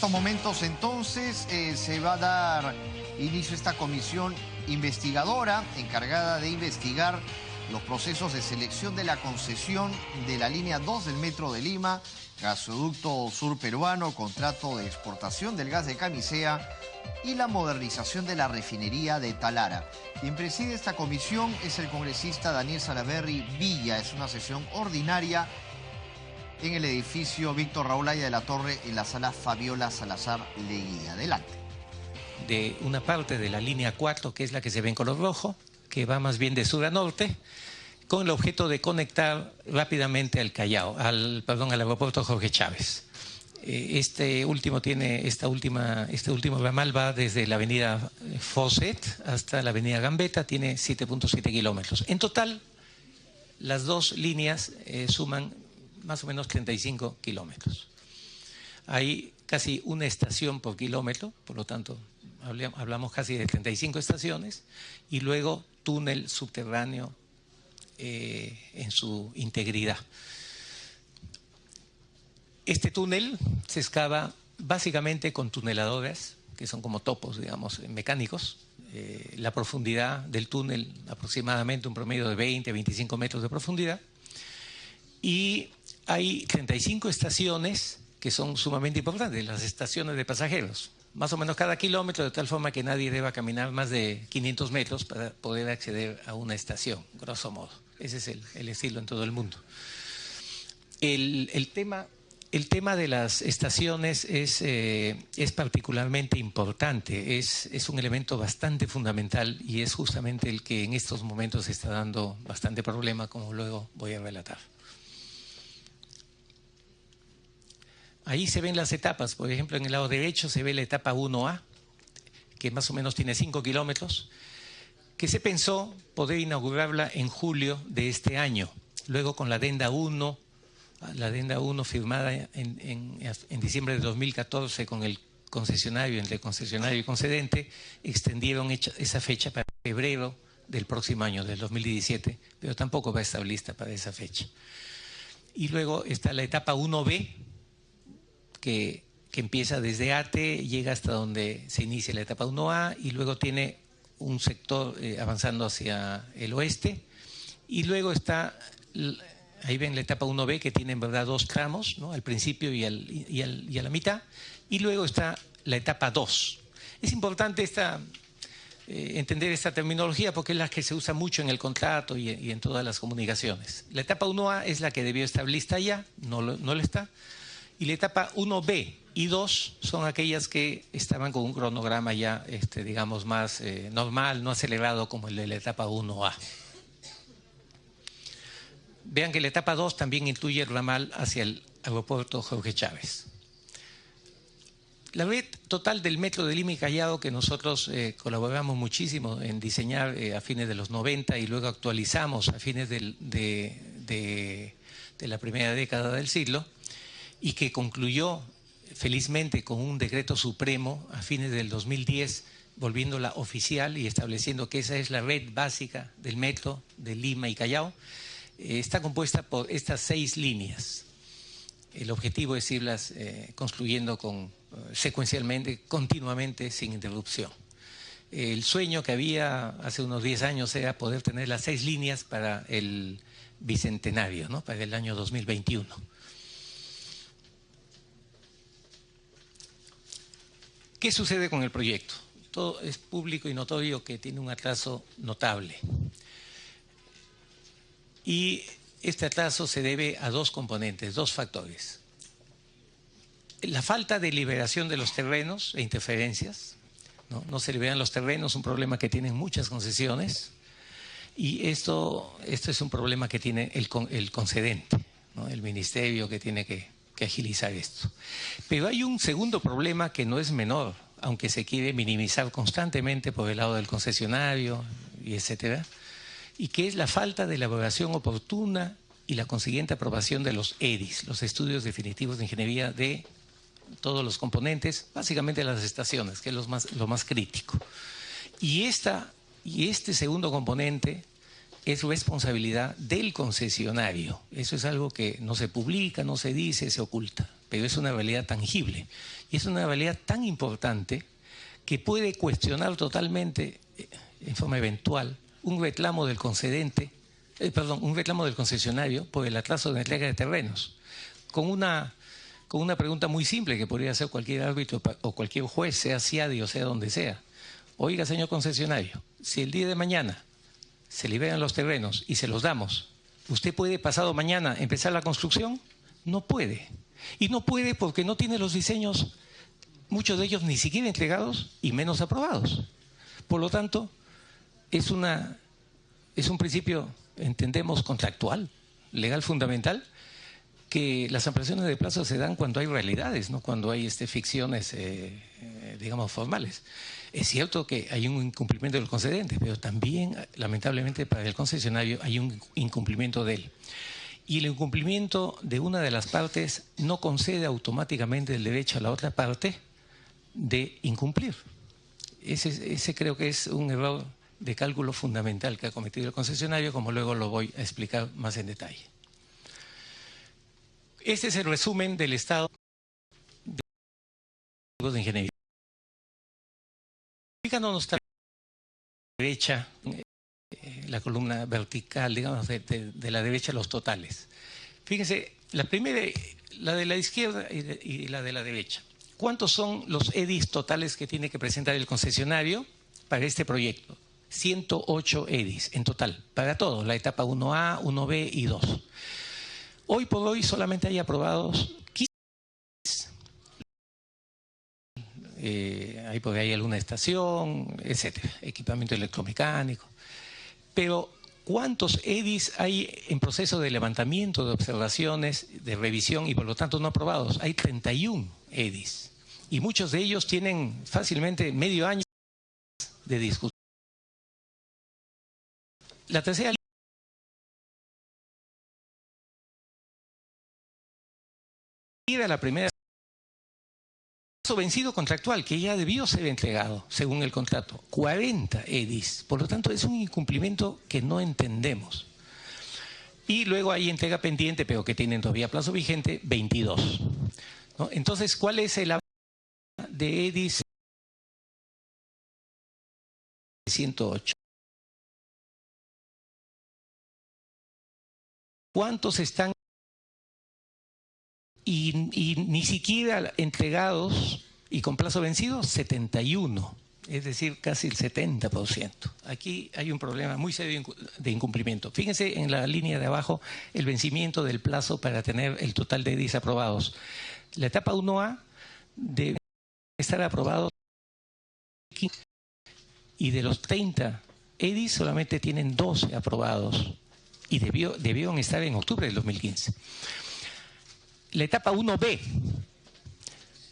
estos momentos entonces se va a dar inicio a esta comisión investigadora encargada de investigar los procesos de selección de la concesión de la línea 2 del Metro de Lima, gasoducto sur peruano, contrato de exportación del gas de Camisea y la modernización de la refinería de Talara. Quien preside esta comisión es el congresista Daniel Salaverry Villa. Es una sesión ordinaria en el edificio Víctor Raúl Haya de la Torre, en la sala Fabiola Salazar Leguía. Adelante. De una parte de la línea 4, que es la que se ve en color rojo, que va más bien de sur a norte, con el objeto de conectar rápidamente al Callao, al aeropuerto Jorge Chávez. Este último ramal va desde la avenida Fawcett hasta la avenida Gambetta, tiene 7.7 kilómetros. En total, las dos líneas suman más o menos 35 kilómetros. Hay casi una estación por kilómetro, por lo tanto, hablamos casi de 35 estaciones, y luego túnel subterráneo en su integridad. Este túnel se excava básicamente con tuneladoras, que son como topos, digamos, mecánicos. La profundidad del túnel, aproximadamente un promedio de 20-25 metros de profundidad. Y hay 35 estaciones que son sumamente importantes, las estaciones de pasajeros. Más o menos cada kilómetro, de tal forma que nadie deba caminar más de 500 metros para poder acceder a una estación, grosso modo. Ese es el estilo en todo el mundo. El tema de las estaciones es particularmente importante, es un elemento bastante fundamental y es justamente el que en estos momentos está dando bastante problema, como luego voy a relatar. Ahí se ven las etapas. Por ejemplo, en el lado derecho se ve la etapa 1A, que más o menos tiene 5 kilómetros, que se pensó poder inaugurarla en julio de este año. Luego con la adenda 1 firmada en diciembre de 2014 con el concesionario, entre concesionario y concedente, extendieron esa fecha para febrero del próximo año, del 2017, pero tampoco va a estar lista para esa fecha. Y luego está la etapa 1B, que empieza desde Ate, llega hasta donde se inicia la etapa 1A y luego tiene un sector avanzando hacia el oeste. Y luego está, ahí ven la etapa 1B, que tiene en verdad dos tramos, ¿no? Al principio y a la mitad. Y luego está la etapa 2. Es importante entender esta terminología porque es la que se usa mucho en el contrato y en todas las comunicaciones. La etapa 1A es la que debió estar lista ya, no lo está. Y la etapa 1B y 2 son aquellas que estaban con un cronograma ya, digamos, más normal, no acelerado como el de la etapa 1A. Vean que la etapa 2 también incluye el ramal hacia el aeropuerto Jorge Chávez. La red total del Metro de Lima y Callao, que nosotros colaboramos muchísimo en diseñar a fines de los 90 y luego actualizamos a fines de la primera década del siglo, y que concluyó felizmente con un decreto supremo a fines del 2010, volviéndola oficial y estableciendo que esa es la red básica del metro de Lima y Callao, está compuesta por estas 6 líneas. El objetivo es irlas construyendo secuencialmente, continuamente, sin interrupción. El sueño que había hace unos 10 años era poder tener las 6 líneas para el bicentenario, ¿no? Para el año 2021. ¿Qué sucede con el proyecto? Todo es público y notorio que tiene un atraso notable. Y este atraso se debe a 2 componentes, 2 factores. La falta de liberación de los terrenos e interferencias. No se liberan los terrenos, un problema que tienen muchas concesiones. Y esto es un problema que tiene el concedente, ¿no? El ministerio que tiene que agilizar esto. Pero hay un segundo problema que no es menor, aunque se quiere minimizar constantemente por el lado del concesionario y etcétera, y que es la falta de elaboración oportuna y la consiguiente aprobación de los EDIs, los estudios definitivos de ingeniería de todos los componentes, básicamente las estaciones, que es lo más crítico. Y este segundo componente es responsabilidad del concesionario. Eso es algo que no se publica, no se dice, se oculta. pero es una realidad tangible. Y es una realidad tan importante que puede cuestionar totalmente, en forma eventual, un reclamo del concedente, un reclamo del concesionario por el atraso de la entrega de terrenos, con una pregunta muy simple que podría hacer cualquier árbitro o cualquier juez, sea CIADI o sea donde sea. Oiga, señor concesionario, si el día de mañana se liberan los terrenos y se los damos, ¿usted puede pasado mañana empezar la construcción? No puede. Y no puede porque no tiene los diseños, muchos de ellos ni siquiera entregados y menos aprobados. Por lo tanto, es un principio, entendemos, contractual, legal fundamental, que las ampliaciones de plazo se dan cuando hay realidades, no cuando hay ficciones, digamos, formales. Es cierto que hay un incumplimiento del concedente, pero también, lamentablemente, para el concesionario hay un incumplimiento de él. Y el incumplimiento de una de las partes no concede automáticamente el derecho a la otra parte de incumplir. Ese creo que es un error de cálculo fundamental que ha cometido el concesionario, como luego lo voy a explicar más en detalle. Este es el resumen del estado de ingeniería. Fíjanos a la derecha, la columna vertical, digamos, de la derecha, los totales. Fíjense, la primera, la de la izquierda y la de la derecha. ¿Cuántos son los EDIs totales que tiene que presentar el concesionario para este proyecto? 108 EDIs en total, para todo, la etapa 1A, 1B y 2. Hoy por hoy solamente hay aprobados 15. Hay por ahí alguna estación, etcétera, equipamiento electromecánico. Pero ¿cuántos EDIs hay en proceso de levantamiento, de observaciones, de revisión y por lo tanto no aprobados? Hay 31 EDIs y muchos de ellos tienen fácilmente medio año de discusión. La tercera línea, la primera, vencido contractual que ya debió ser entregado según el contrato, 40 EDIs, por lo tanto es un incumplimiento que no entendemos. Y luego hay entrega pendiente, pero que tienen todavía plazo vigente, 22. ¿No? Entonces, ¿cuál es el avance de EDIs? 108. ¿Cuántos están y ni siquiera entregados y con plazo vencido? 71, es decir, casi el 70%. Aquí hay un problema muy serio de incumplimiento. Fíjense en la línea de abajo el vencimiento del plazo para tener el total de EDIs aprobados. La etapa 1A debe estar aprobado y de los 30 EDIs solamente tienen 12 aprobados y debieron estar en octubre del 2015. La etapa 1B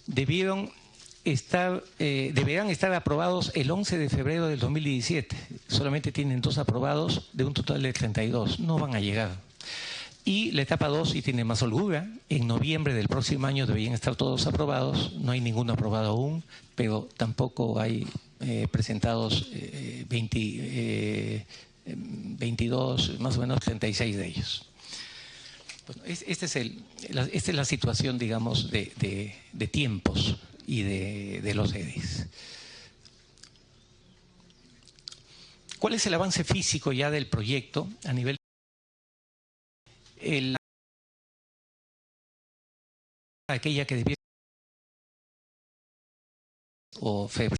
deberán estar aprobados el 11 de febrero del 2017. Solamente tienen 2 aprobados de un total de 32. No van a llegar. Y la etapa 2, y tiene más holgura, en noviembre del próximo año deberían estar todos aprobados. No hay ninguno aprobado aún, pero tampoco hay presentados 22, más o menos 36 de ellos. Bueno, esta es la situación, digamos, de tiempos y de los EDIs. ¿Cuál es el avance físico ya del proyecto a nivel? Aquella que debió o febrero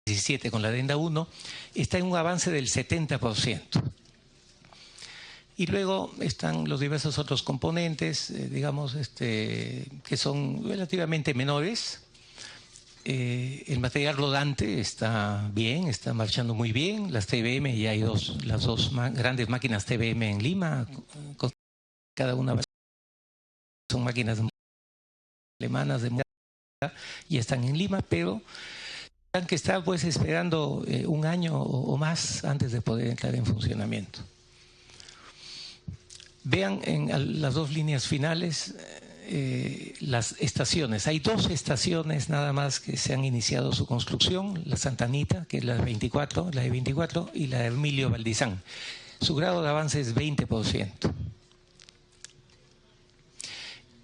17 con la adenda 1 está en un avance del 70%. Y luego están los diversos otros componentes, digamos, que son relativamente menores. El material rodante está bien, está marchando muy bien. Las TBM, ya hay las dos grandes máquinas TBM en Lima, cada una son máquinas alemanas y están en Lima, pero tendrán que estar pues esperando un año o más antes de poder entrar en funcionamiento. Vean en las dos líneas finales las estaciones. Hay 2 estaciones nada más que se han iniciado su construcción, la Santa Anita, que es la de 24, y la de Emilio Valdizán. Su grado de avance es 20%.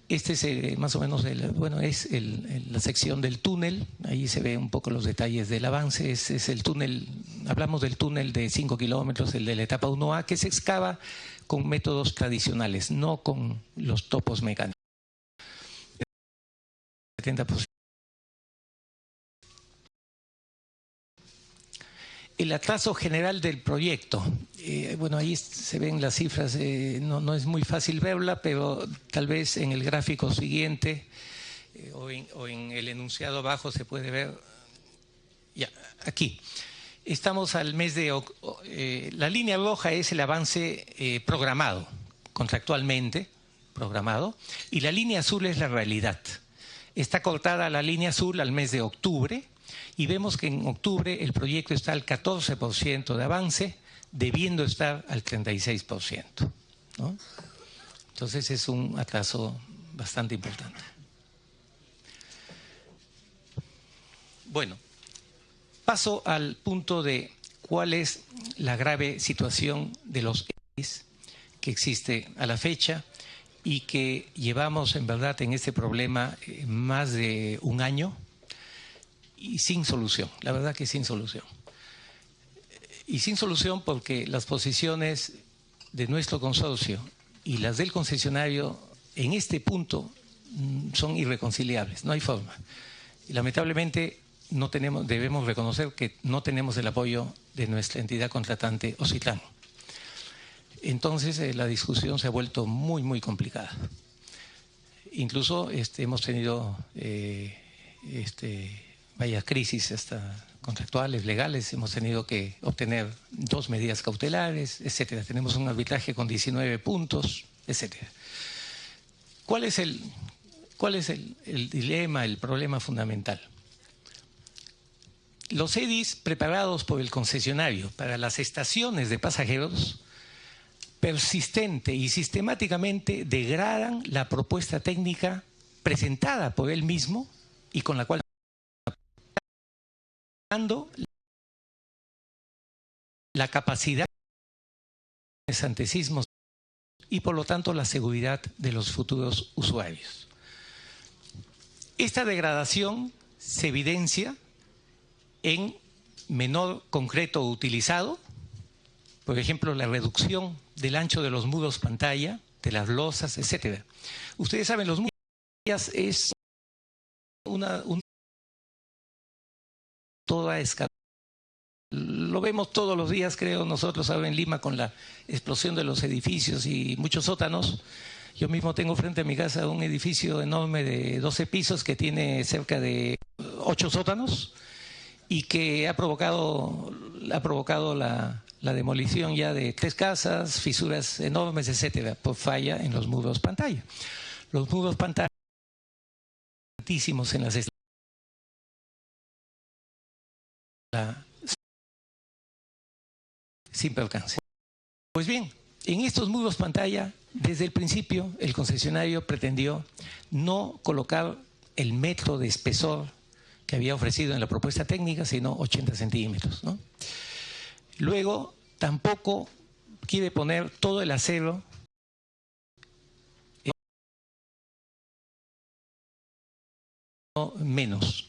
Este es más o menos la sección del túnel. Ahí se ve un poco los detalles del avance. Es el túnel, hablamos del túnel de 5 kilómetros, el de la etapa 1A, que se excava con métodos tradicionales, no con los topos mecánicos. 70%. El atraso general del proyecto. Bueno, ahí se ven las cifras, no es muy fácil verla, pero tal vez en el gráfico siguiente o en el enunciado abajo se puede ver. Ya, aquí. Estamos al mes de... la línea roja es el avance programado, contractualmente programado, y la línea azul es la realidad. Está cortada la línea azul al mes de octubre, y vemos que en octubre el proyecto está al 14% de avance, debiendo estar al 36%, ¿no? Entonces es un atraso bastante importante. Bueno, paso al punto de cuál es la grave situación de los EDIs que existe a la fecha y que llevamos en verdad en este problema más de un año. Y sin solución, la verdad que sin solución. Y sin solución porque las posiciones de nuestro consorcio y las del concesionario en este punto son irreconciliables, no hay forma. Y lamentablemente debemos reconocer que no tenemos el apoyo de nuestra entidad contratante Ocitran. Entonces la discusión se ha vuelto muy, muy complicada. Incluso hemos tenido varias crisis hasta contractuales, legales, hemos tenido que obtener 2 medidas cautelares, etcétera. Tenemos un arbitraje con 19 puntos, etcétera. ¿Cuál es el dilema, el problema fundamental? Los EDIs preparados por el concesionario para las estaciones de pasajeros persistente y sistemáticamente degradan la propuesta técnica presentada por él mismo y con la cual la capacidad de santecismos y por lo tanto la seguridad de los futuros usuarios. Esta degradación se evidencia en menor concreto utilizado, por ejemplo la reducción del ancho de los muros pantalla, de las losas, etcétera. Ustedes saben, los muros es toda escala. Lo vemos todos los días, creo, nosotros ahora en Lima con la explosión de los edificios y muchos sótanos. Yo mismo tengo frente a mi casa un edificio enorme de 12 pisos que tiene cerca de 8 sótanos y que ha provocado la demolición ya de 3 casas, fisuras enormes, etcétera, por falla en los muros pantalla. Los muros pantalla altísimos en las sin percance. Pues bien, en estos muros pantalla, desde el principio, el concesionario pretendió no colocar el metro de espesor que había ofrecido en la propuesta técnica, sino 80 centímetros, ¿no? Luego, tampoco quiere poner todo el acero menos.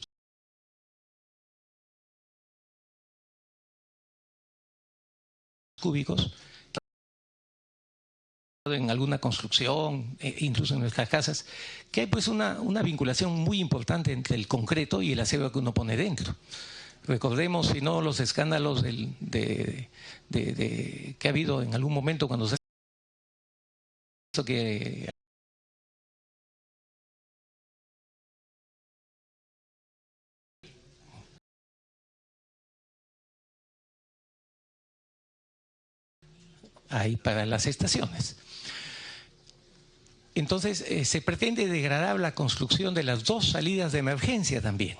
Cúbicos en alguna construcción, incluso en nuestras casas, que hay pues una vinculación muy importante entre el concreto y el acero que uno pone dentro. Recordemos, si no, los escándalos que ha habido en algún momento cuando se que hay para las estaciones. Entonces, se pretende degradar la construcción de las 2 salidas de emergencia también.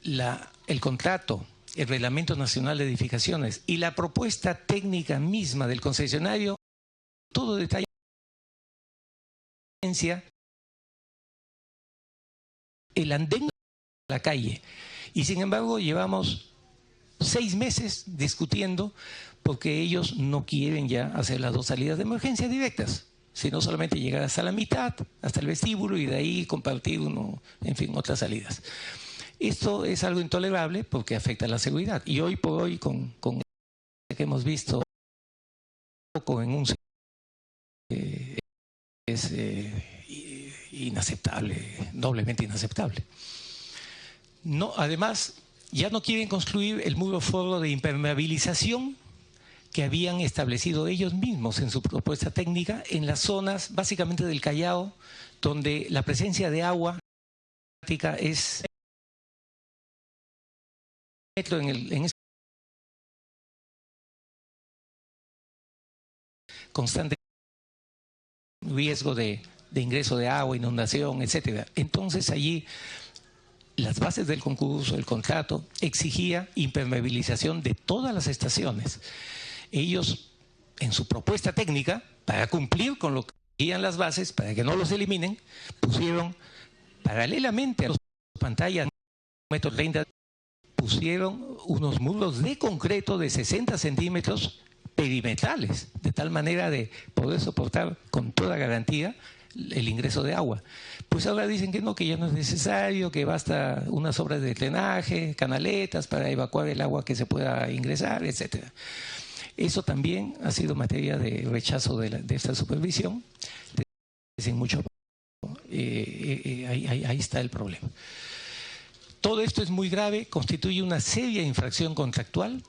El contrato, el Reglamento Nacional de Edificaciones y la propuesta técnica misma del concesionario, todo detalle el andén de la calle. Y sin embargo, llevamos 6 meses discutiendo porque ellos no quieren ya hacer las 2 salidas de emergencia directas, sino solamente llegar hasta la mitad, hasta el vestíbulo, y de ahí compartir en fin, otras salidas. Esto es algo intolerable porque afecta a la seguridad. Y hoy por hoy, con que hemos visto en un es inaceptable, doblemente inaceptable. No, además, ya no quieren construir el muro forro de impermeabilización que habían establecido ellos mismos en su propuesta técnica en las zonas básicamente del Callao, donde la presencia de agua es en ese constante riesgo de ingreso de agua, inundación, etcétera. Entonces allí las bases del concurso, el contrato, exigía impermeabilización de todas las estaciones. Ellos, en su propuesta técnica, para cumplir con lo que decían las bases, para que no los eliminen, pusieron paralelamente a las pantallas de 1,30 m, pusieron unos muros de concreto de 60 centímetros perimetrales, de tal manera de poder soportar con toda garantía el ingreso de agua. Pues ahora dicen que no, que ya no es necesario, que basta unas obras de drenaje, canaletas para evacuar el agua que se pueda ingresar, etcétera. Eso también ha sido materia de rechazo de esta supervisión. Dicen mucho, ahí está el problema. Todo esto es muy grave, constituye una seria infracción contractual,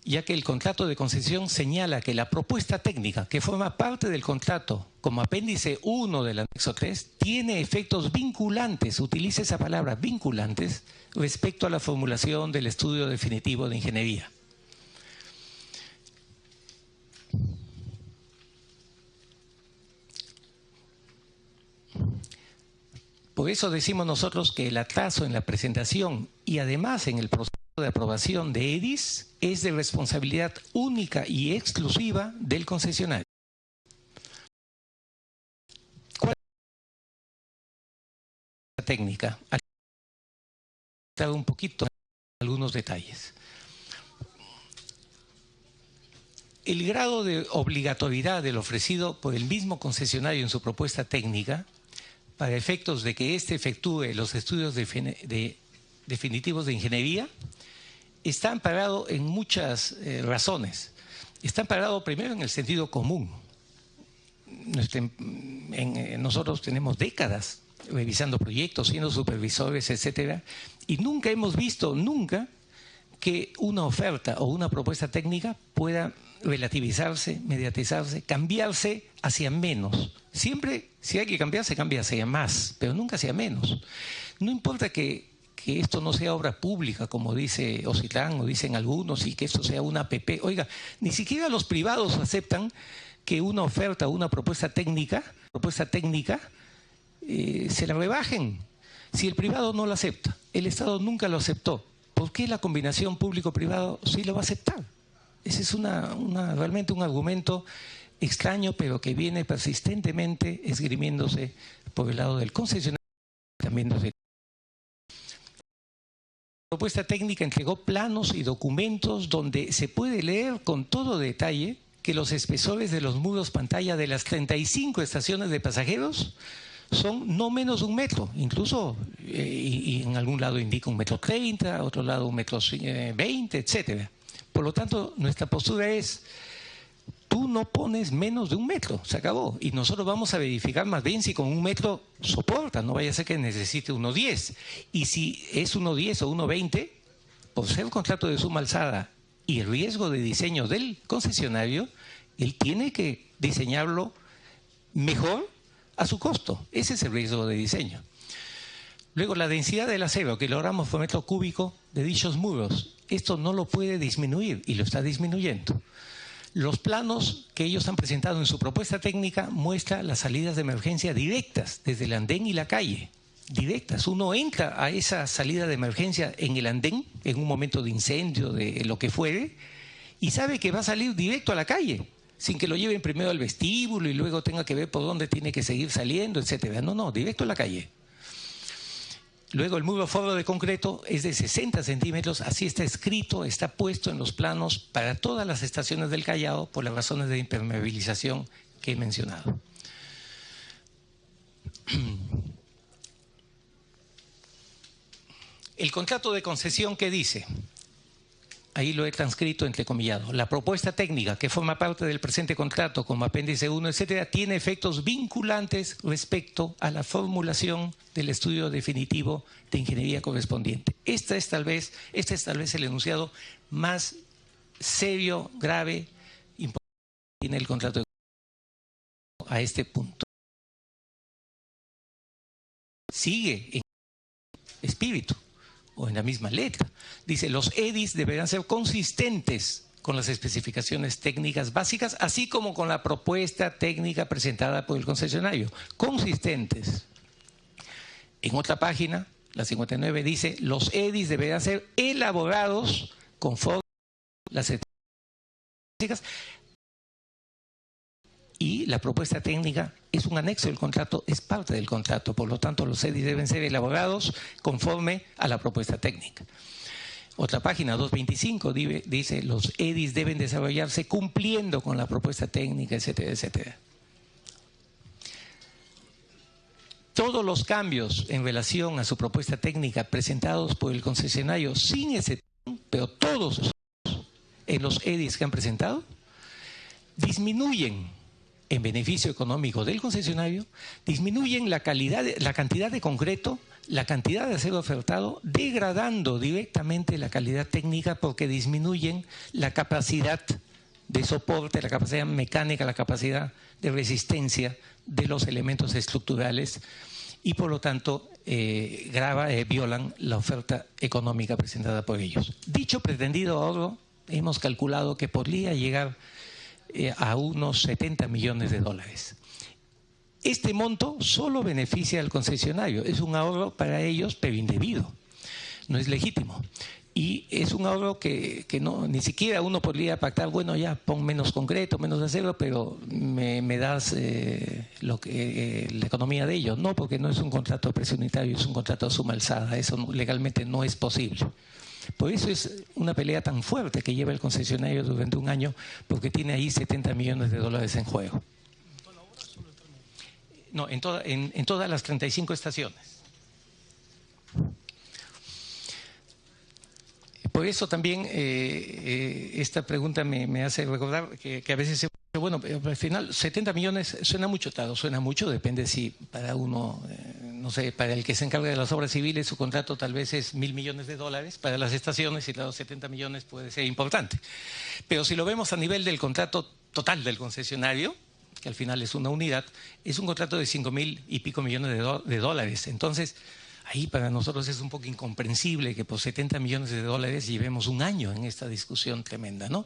ya que el contrato de concesión señala que la propuesta técnica que forma parte del contrato como apéndice 1 del anexo 3 tiene efectos vinculantes, utiliza esa palabra, vinculantes, respecto a la formulación del estudio definitivo de ingeniería. Por eso decimos nosotros que el atraso en la presentación y además en el proceso de aprobación de EDIS es de responsabilidad única y exclusiva del concesionario. ¿Cuál es la técnica? Aquí he un poquito algunos detalles. El grado de obligatoriedad del ofrecido por el mismo concesionario en su propuesta técnica, para efectos de que éste efectúe los estudios definitivos de ingeniería, está amparado en muchas razones. Está amparado primero en el sentido común. Nosotros tenemos décadas revisando proyectos, siendo supervisores, etcétera, y nunca hemos visto, que una oferta o una propuesta técnica pueda relativizarse, mediatizarse, cambiarse hacia menos. Siempre, si hay que cambiar, se cambia hacia más, pero nunca hacia menos. No importa que esto no sea obra pública, como dice Ocitlán o dicen algunos, y que esto sea una APP. Oiga, ni siquiera los privados aceptan que una oferta o una propuesta técnica se la rebajen. Si el privado no lo acepta, el Estado nunca lo aceptó, ¿por qué la combinación público-privado sí lo va a aceptar? Ese es realmente un argumento extraño, pero que viene persistentemente esgrimiéndose por el lado del concesionario también desde. La propuesta técnica entregó planos y documentos donde se puede leer con todo detalle que los espesores de los muros pantalla de las 35 estaciones de pasajeros son no menos de 1 metro, incluso y en algún lado indica 1,30 m, otro lado 1,20 m, etcétera. Por lo tanto, nuestra postura es: tú no pones menos de 1 metro, se acabó. Y nosotros vamos a verificar más bien si con 1 metro soporta, no vaya a ser que necesite 1,10. Y si es 1,10 o 1,20, por ser contrato de suma alzada y el riesgo de diseño del concesionario, él tiene que diseñarlo mejor a su costo. Ese es el riesgo de diseño. Luego, la densidad del acero que logramos por metro cúbico de dichos muros, esto no lo puede disminuir y lo está disminuyendo. Los planos que ellos han presentado en su propuesta técnica muestran las salidas de emergencia directas desde el andén y la calle. Directas. Uno entra a esa salida de emergencia en el andén, en un momento de incendio, de lo que fuere, y sabe que va a salir directo a la calle, sin que lo lleven primero al vestíbulo y luego tenga que ver por dónde tiene que seguir saliendo, etcétera. No, directo a la calle. Luego, el muro forro de concreto es de 60 centímetros, así está escrito, está puesto en los planos para todas las estaciones del Callao por las razones de impermeabilización que he mencionado. El contrato de concesión, ¿qué dice? Ahí lo he transcrito entrecomillado. La propuesta técnica que forma parte del presente contrato como apéndice 1, etcétera, tiene efectos vinculantes respecto a la formulación del estudio definitivo de ingeniería correspondiente. Este es tal vez el enunciado más serio, grave, importante que tiene el contrato de concesión a este punto. Sigue en espíritu o en la misma letra. Dice, los EDIs deberán ser consistentes con las especificaciones técnicas básicas, así como con la propuesta técnica presentada por el concesionario. Consistentes. En otra página, la 59, dice, los EDIs deberán ser elaborados conforme a las especificaciones básicas. Y la propuesta técnica es un anexo del contrato, es parte del contrato. Por lo tanto, los EDIs deben ser elaborados conforme a la propuesta técnica. Otra página, 225, dice, los EDIs deben desarrollarse cumpliendo con la propuesta técnica, etcétera, etcétera. Todos los cambios en relación a su propuesta técnica presentados por el concesionario, sin excepción, pero todos en los EDIs que han presentado, disminuyen en beneficio económico del concesionario, disminuyen la cantidad de concreto, la cantidad de acero ofertado, degradando directamente la calidad técnica porque disminuyen la capacidad de soporte, la capacidad mecánica, la capacidad de resistencia de los elementos estructurales y por lo tanto violan la oferta económica presentada por ellos. Dicho pretendido ahorro, hemos calculado que podría llegar a unos 70 millones de dólares. Este monto solo beneficia al concesionario, es un ahorro para ellos pero indebido, no es legítimo. Y es un ahorro que no, ni siquiera uno podría pactar, bueno ya pon menos concreto, menos acero, pero me das la economía de ellos. No, porque no es un contrato de precio unitario, es un contrato a suma alzada, eso legalmente no es posible. Por eso es una pelea tan fuerte que lleva el concesionario durante un año, porque tiene ahí 70 millones de dólares en juego. ¿En toda la obra o solo el tramo? No, en todas las 35 estaciones. Por eso también esta pregunta me hace recordar que a veces se dice, bueno, pero al final 70 millones suena mucho, claro, suena mucho, depende si para uno, no sé, para el que se encarga de las obras civiles su contrato tal vez es 1.000 millones de dólares, para las estaciones y los 70 millones puede ser importante. Pero si lo vemos a nivel del contrato total del concesionario, que al final es una unidad, es un contrato de 5.000 y pico millones de dólares. Entonces, ahí para nosotros es un poco incomprensible que por 70 millones de dólares llevemos un año en esta discusión tremenda, ¿no?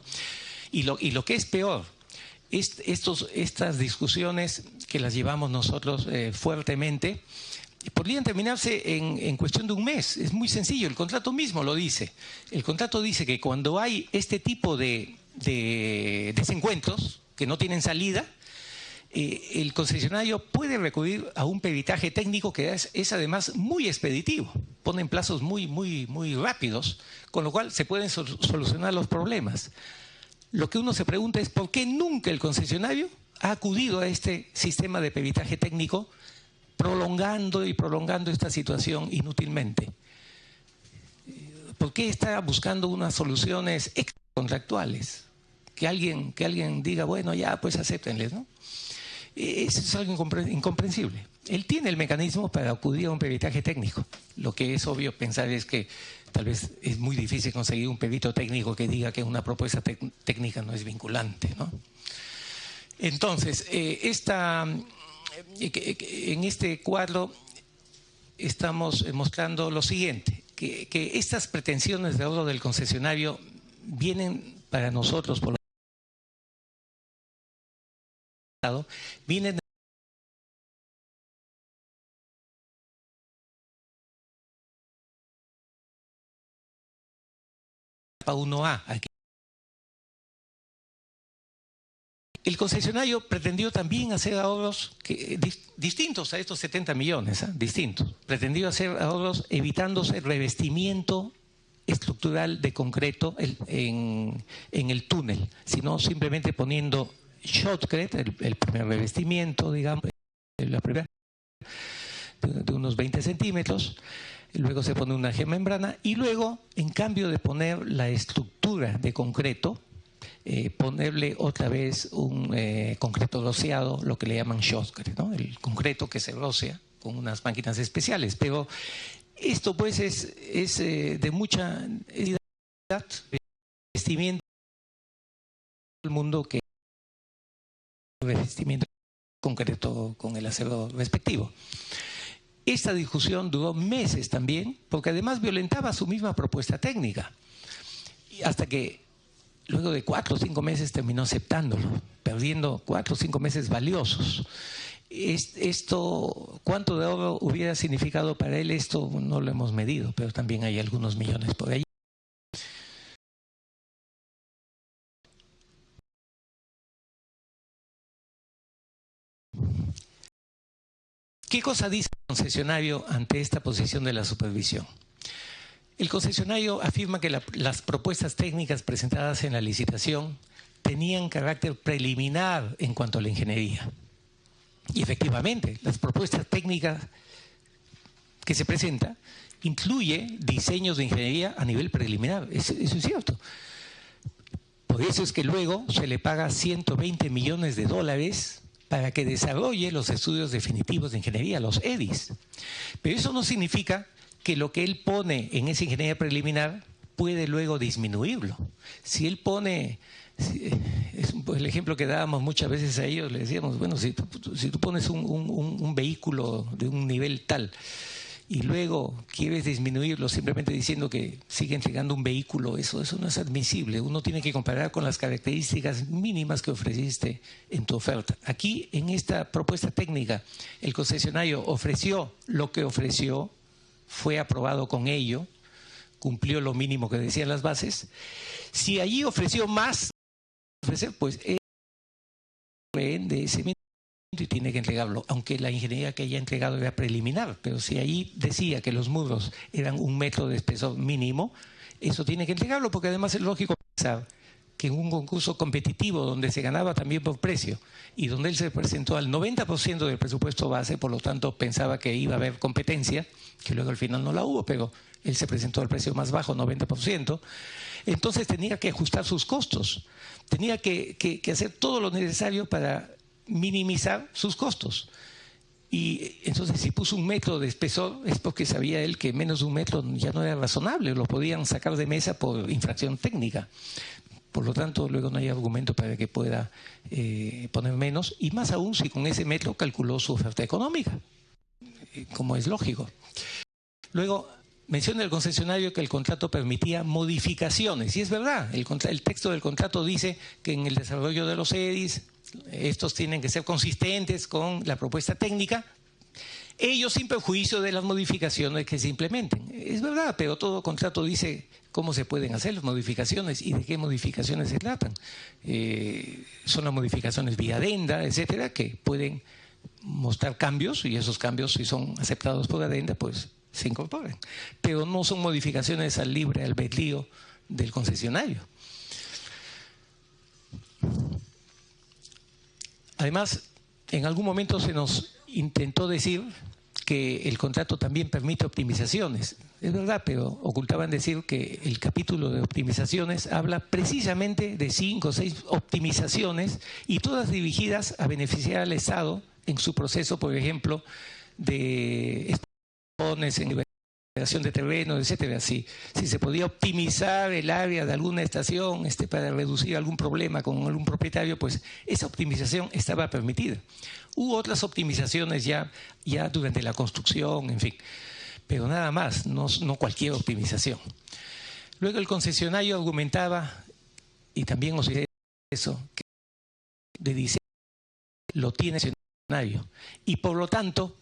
Y lo que es peor, estas discusiones que las llevamos nosotros fuertemente, podrían terminarse en cuestión de un mes. Es muy sencillo, el contrato mismo lo dice. El contrato dice que cuando hay este tipo de desencuentros que no tienen salida, el concesionario puede recurrir a un peritaje técnico que es además muy expeditivo, ponen plazos muy rápidos, con lo cual se pueden solucionar los problemas. Lo que uno se pregunta es por qué nunca el concesionario ha acudido a este sistema de peritaje técnico prolongando esta situación inútilmente. ¿Por qué está buscando unas soluciones extracontractuales? Que alguien diga, bueno, ya pues acéptenles, ¿no? Eso es algo incomprensible. Él tiene el mecanismo para acudir a un peritaje técnico. Lo que es obvio pensar es que tal vez es muy difícil conseguir un perito técnico que diga que una propuesta técnica no es vinculante, ¿no? Entonces, en este cuadro estamos mostrando lo siguiente, que estas pretensiones de ahorro del concesionario vienen para nosotros por vienen etapa 1A. El concesionario pretendió también hacer ahorros distintos a estos 70 millones, distintos. Pretendió hacer ahorros evitándose revestimiento estructural de concreto en el túnel, sino simplemente poniendo shotcrete, el primer revestimiento, digamos, la primera, de unos 20 centímetros, luego se pone una geomembrana y luego, en cambio de poner la estructura de concreto, ponerle otra vez un concreto roceado, lo que le llaman shotcrete, ¿no? El concreto que se rocea con unas máquinas especiales. Pero esto pues es de mucha revestimiento del mundo, que revestimiento concreto con el acero respectivo. Esta discusión duró meses también, porque además violentaba su misma propuesta técnica, hasta que luego de 4 o 5 meses terminó aceptándolo, perdiendo 4 o 5 meses valiosos. Esto, ¿cuánto de oro hubiera significado para él? Esto no lo hemos medido, pero también hay algunos millones por ahí. ¿Qué cosa dice el concesionario ante esta posición de la supervisión? El concesionario afirma que las propuestas técnicas presentadas en la licitación tenían carácter preliminar en cuanto a la ingeniería. Y efectivamente, las propuestas técnicas que se presentan incluye diseños de ingeniería a nivel preliminar. Eso es cierto. Por eso es que luego se le paga 120 millones de dólares para que desarrolle los estudios definitivos de ingeniería, los EDIs. Pero eso no significa que lo que él pone en esa ingeniería preliminar puede luego disminuirlo. Si él pone, es el ejemplo que dábamos muchas veces a ellos, le decíamos, bueno, si tú pones un vehículo de un nivel tal y luego quieres disminuirlo simplemente diciendo que sigue entregando un vehículo, eso no es admisible. Uno tiene que comparar con las características mínimas que ofreciste en tu oferta. Aquí, en esta propuesta técnica, el concesionario ofreció lo que ofreció, fue aprobado con ello, cumplió lo mínimo que decían las bases. Si allí ofreció más, pues es de ese mínimo y tiene que entregarlo, aunque la ingeniería que haya entregado era preliminar. Pero si allí decía que los muros eran 1 metro de espesor mínimo, eso tiene que entregarlo, porque además es lógico pensar que en un concurso competitivo donde se ganaba también por precio y donde él se presentó al 90% del presupuesto base, por lo tanto pensaba que iba a haber competencia, que luego al final no la hubo, pero él se presentó al precio más bajo, 90%, entonces tenía que ajustar sus costos, tenía que hacer todo lo necesario para minimizar sus costos. Y entonces si puso 1 metro de espesor es porque sabía él que menos de 1 metro ya no era razonable, lo podían sacar de mesa por infracción técnica. Por lo tanto, luego no hay argumento para que pueda poner menos, y más aún si con ese metro calculó su oferta económica, como es lógico. Luego, menciona el concesionario que el contrato permitía modificaciones, y es verdad, el texto del contrato dice que en el desarrollo de los EDIs, estos tienen que ser consistentes con la propuesta técnica, ellos sin perjuicio de las modificaciones que se implementen. Es verdad, pero todo contrato dice cómo se pueden hacer las modificaciones y de qué modificaciones se tratan. Son las modificaciones vía adenda, etcétera, que pueden mostrar cambios, y esos cambios, si son aceptados por adenda, pues se incorporan. Pero no son modificaciones al libre albedrío del concesionario. Además, en algún momento se nos intentó decir que el contrato también permite optimizaciones. Es verdad, pero ocultaban decir que el capítulo de optimizaciones habla precisamente de 5 o 6 optimizaciones, y todas dirigidas a beneficiar al Estado en su proceso, por ejemplo, de exposiciones en liberación de terreno, etcétera. Si se podía optimizar el área de alguna estación para reducir algún problema con algún propietario, pues esa optimización estaba permitida. Hubo otras optimizaciones ya durante la construcción, en fin, pero nada más, no cualquier optimización. Luego el concesionario argumentaba, y también nos dice eso, que de diseño lo tiene el concesionario, y por lo tanto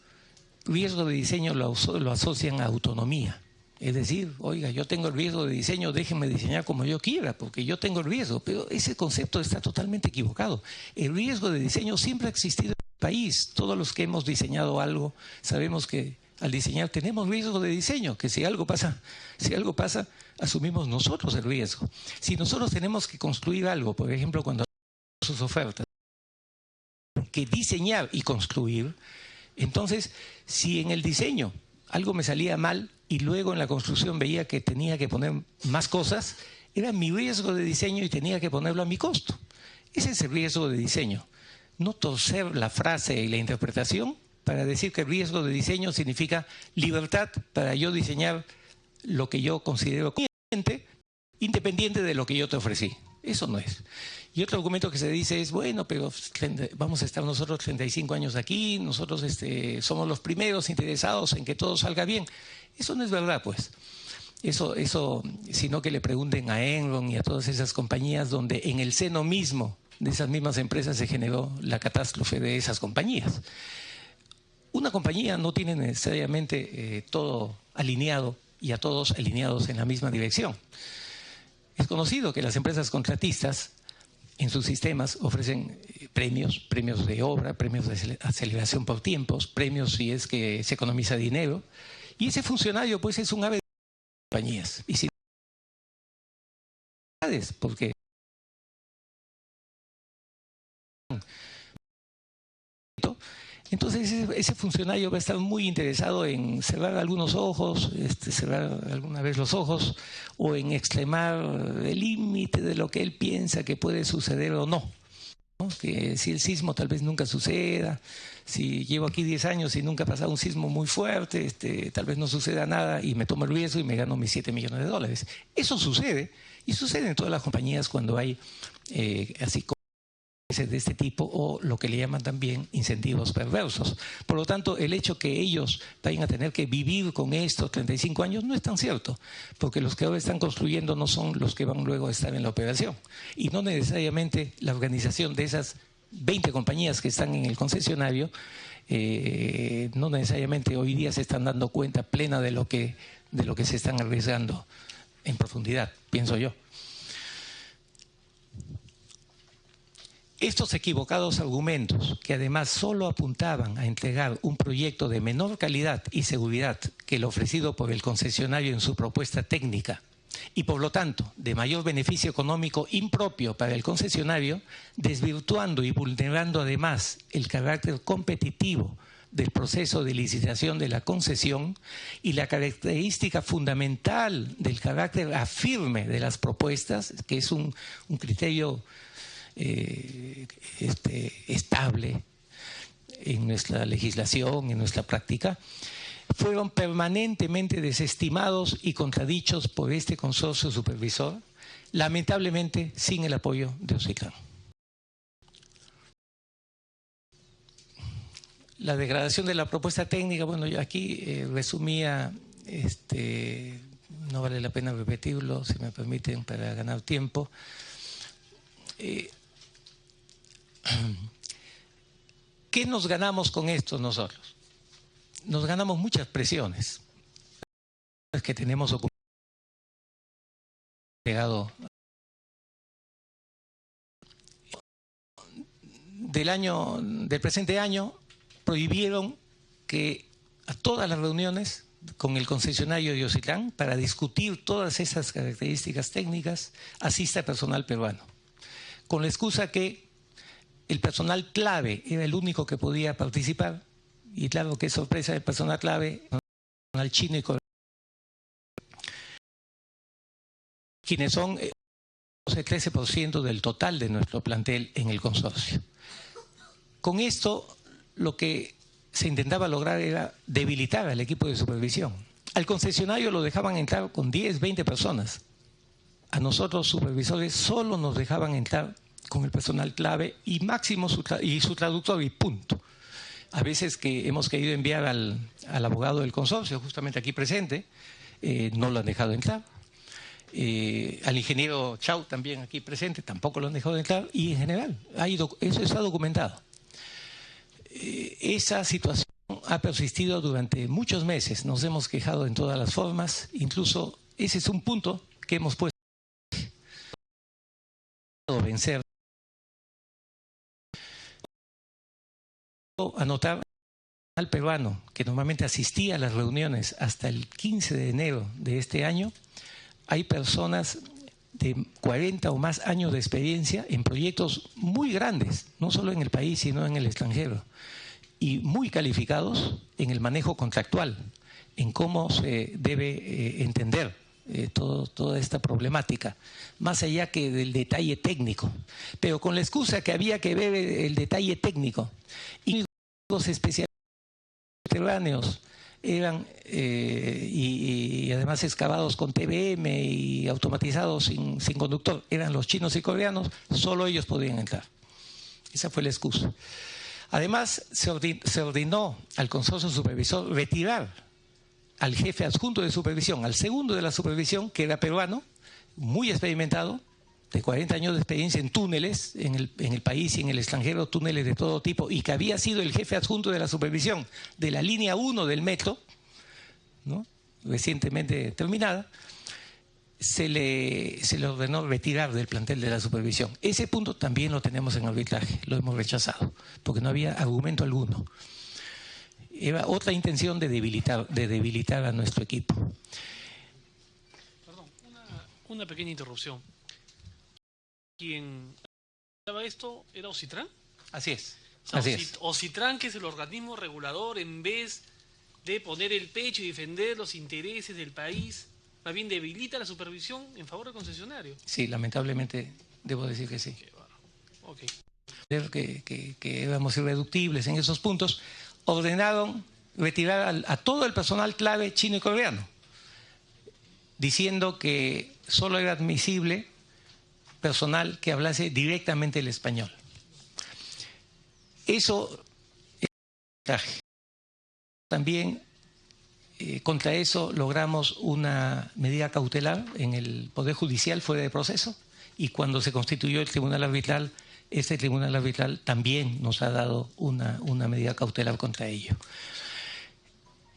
riesgo de diseño lo asocian a autonomía. Es decir, oiga, yo tengo el riesgo de diseño, déjenme diseñar como yo quiera, porque yo tengo el riesgo. Pero ese concepto está totalmente equivocado. El riesgo de diseño siempre ha existido en el país. Todos los que hemos diseñado algo sabemos que al diseñar tenemos riesgo de diseño, que si algo pasa, asumimos nosotros el riesgo. Si nosotros tenemos que construir algo, por ejemplo, cuando hacemos sus ofertas, que diseñar y construir, Entonces, si en el diseño algo me salía mal y luego en la construcción veía que tenía que poner más cosas, era mi riesgo de diseño y tenía que ponerlo a mi costo. Ese es el riesgo de diseño. No torcer la frase y la interpretación para decir que el riesgo de diseño significa libertad para yo diseñar lo que yo considero conveniente, independiente de lo que yo te ofrecí. Eso no es. Y otro argumento que se dice es, bueno, pero vamos a estar nosotros 35 años aquí, nosotros somos los primeros interesados en que todo salga bien. Eso no es verdad, pues. Eso, sino que le pregunten a Enron y a todas esas compañías donde en el seno mismo de esas mismas empresas se generó la catástrofe de esas compañías. Una compañía no tiene necesariamente todo alineado y a todos alineados en la misma dirección. Es conocido que las empresas contratistas en sus sistemas ofrecen premios de obra, premios de aceleración por tiempos, premios si es que se economiza dinero. Y ese funcionario pues es un ave de compañías. Y si porque entonces ese funcionario va a estar muy interesado en cerrar algunos ojos, cerrar alguna vez los ojos, o en extremar el límite de lo que él piensa que puede suceder o no. Que si el sismo tal vez nunca suceda, si llevo aquí 10 años y nunca ha pasado un sismo muy fuerte, tal vez no suceda nada y me tomo el riesgo y me gano mis 7 millones de dólares. Eso sucede, y sucede en todas las compañías cuando hay así de este tipo, o lo que le llaman también incentivos perversos. Por lo tanto, el hecho que ellos vayan a tener que vivir con estos 35 años no es tan cierto, porque los que ahora están construyendo no son los que van luego a estar en la operación. Y no necesariamente la organización de esas 20 compañías que están en el concesionario, no necesariamente hoy día se están dando cuenta plena de lo que se están arriesgando en profundidad, pienso yo. Estos equivocados argumentos, que además solo apuntaban a entregar un proyecto de menor calidad y seguridad que el ofrecido por el concesionario en su propuesta técnica, y por lo tanto de mayor beneficio económico impropio para el concesionario, desvirtuando y vulnerando además el carácter competitivo del proceso de licitación de la concesión y la característica fundamental del carácter afirme de las propuestas, que es un criterio estable en nuestra legislación, en nuestra práctica, fueron permanentemente desestimados y contradichos por este consorcio supervisor, lamentablemente sin el apoyo de OCICAN. La degradación de la propuesta técnica, bueno, yo aquí resumía, no vale la pena repetirlo, si me permiten, para ganar tiempo. ¿Qué nos ganamos con esto nosotros? Nos ganamos muchas presiones. Es que tenemos pegado del presente año, prohibieron que a todas las reuniones con el concesionario de OCITAN para discutir todas esas características técnicas asista personal peruano, con la excusa que el personal clave era el único que podía participar, y claro que es sorpresa del personal clave, el personal chino y coreano, quienes son el 13% del total de nuestro plantel en el consorcio. Con esto lo que se intentaba lograr era debilitar al equipo de supervisión. Al concesionario lo dejaban entrar con 10, 20 personas. A nosotros, supervisores, solo nos dejaban entrar con el personal clave y máximo su traductor y punto. A veces que hemos querido enviar al abogado del consorcio, justamente aquí presente, no lo han dejado entrar. Al ingeniero Chau, también aquí presente, tampoco lo han dejado entrar, y en general, eso está documentado. Esa situación ha persistido durante muchos meses, nos hemos quejado en todas las formas, incluso ese es un punto que hemos puesto a vencer. Anotar al peruano que normalmente asistía a las reuniones hasta el 15 de enero de este año, hay personas de 40 o más años de experiencia en proyectos muy grandes, no solo en el país, sino en el extranjero. y muy calificados en el manejo contractual, en cómo se debe entender toda esta problemática, más allá que del detalle técnico, pero con la excusa que había que ver el detalle técnico. Y los especialistas subterráneos eran y además excavados con TBM y automatizados sin conductor, eran los chinos y coreanos, solo ellos podían entrar. Esa fue la excusa. Además, se ordenó al consorcio supervisor retirar al jefe adjunto de supervisión, al segundo de la supervisión, que era peruano, muy experimentado, de 40 años de experiencia en túneles, en el país y en el extranjero, túneles de todo tipo, y que había sido el jefe adjunto de la supervisión de la línea 1 del metro, ¿no?, recientemente terminada, se le ordenó retirar del plantel de la supervisión. Ese punto también lo tenemos en arbitraje, lo hemos rechazado, porque no había argumento alguno. Era otra intención de debilitar a nuestro equipo. Perdón, una pequeña interrupción. ¿Quién daba esto era Ocitran? Así es. O sea, Así es. Ocitran, que es el organismo regulador, en vez de poner el pecho y defender los intereses del país, más bien debilita la supervisión en favor del concesionario. Sí, lamentablemente debo decir que sí. Qué bárbaro. Ok. Que éramos irreductibles en esos puntos, ordenaron retirar a todo el personal clave chino y coreano, diciendo que solo era admisible personal que hablase directamente el español. Eso también contra eso logramos una medida cautelar en el Poder Judicial fuera de proceso, y cuando se constituyó el Tribunal Arbitral, este Tribunal Arbitral también nos ha dado una medida cautelar contra ello.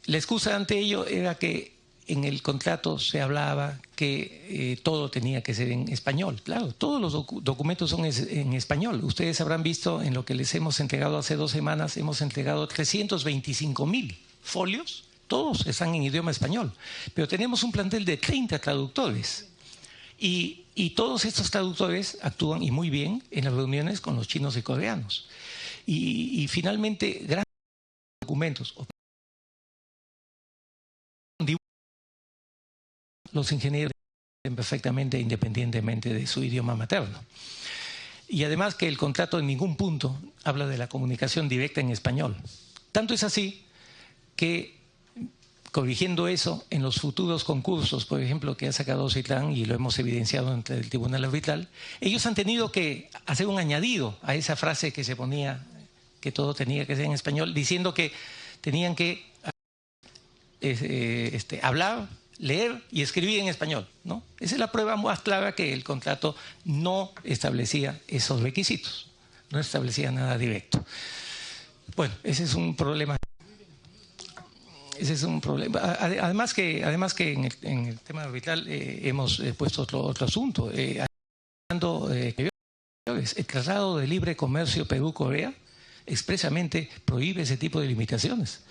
La excusa ante ello era que en el contrato se hablaba que todo tenía que ser en español. Claro, todos los documentos son en español. Ustedes habrán visto en lo que les hemos entregado hace 2 semanas, hemos entregado 325.000 folios, todos están en idioma español, pero tenemos un plantel de 30 traductores. Y todos estos traductores actúan, y muy bien, en las reuniones con los chinos y coreanos. Y finalmente, grandes documentos, los ingenieros perfectamente independientemente de su idioma materno. Y además que el contrato en ningún punto habla de la comunicación directa en español. Tanto es así que, corrigiendo eso, en los futuros concursos, por ejemplo, que ha sacado Ocitran, y lo hemos evidenciado ante el Tribunal Arbitral, ellos han tenido que hacer un añadido a esa frase que se ponía, que todo tenía que ser en español, diciendo que tenían que hablar, leer y escribir en español, ¿no? Esa es la prueba más clara que el contrato no establecía esos requisitos, no establecía nada directo. Bueno, ese es un problema. Ese es un problema. Además que en el tema arbitral hemos puesto otro asunto. El Tratado de Libre Comercio Perú-Corea expresamente prohíbe ese tipo de limitaciones.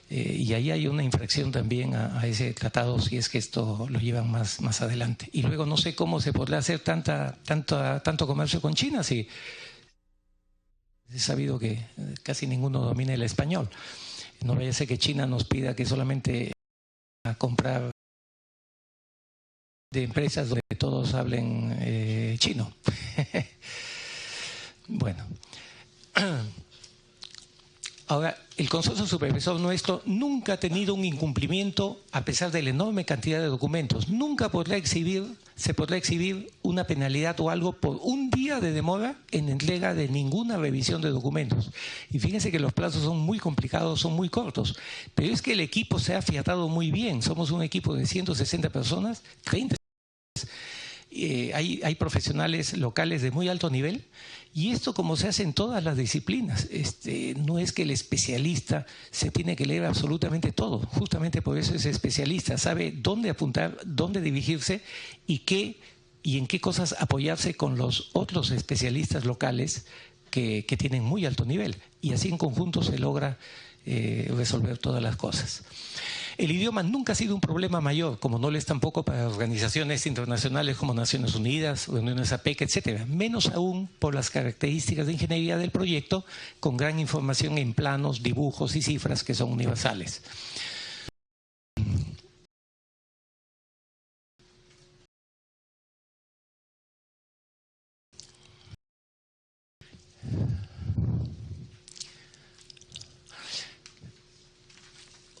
Y ahí hay una infracción también a ese tratado si es que esto lo llevan más adelante. Y luego no sé cómo se podrá hacer tanto comercio con China si es sabido que casi ninguno domina el español. No vaya a ser que China nos pida que solamente a comprar de empresas donde todos hablen chino. Bueno. Ahora, el consorcio supervisor nuestro nunca ha tenido un incumplimiento a pesar de la enorme cantidad de documentos. Nunca se podrá exhibir una penalidad o algo por un día de demora en entrega de ninguna revisión de documentos. Y fíjense que los plazos son muy complicados, son muy cortos. Pero es que el equipo se ha afiatado muy bien. Somos un equipo de 160 personas, 30. Hay profesionales locales de muy alto nivel, y esto como se hace en todas las disciplinas. No es que el especialista se tiene que leer absolutamente todo, justamente por eso es especialista, sabe dónde apuntar, dónde dirigirse y en qué cosas apoyarse con los otros especialistas locales que tienen muy alto nivel, y así en conjunto se logra resolver todas las cosas. El idioma nunca ha sido un problema mayor, como no lo es tampoco para organizaciones internacionales como Naciones Unidas, Uniones APEC, etcétera. Menos aún por las características de ingeniería del proyecto, con gran información en planos, dibujos y cifras que son universales.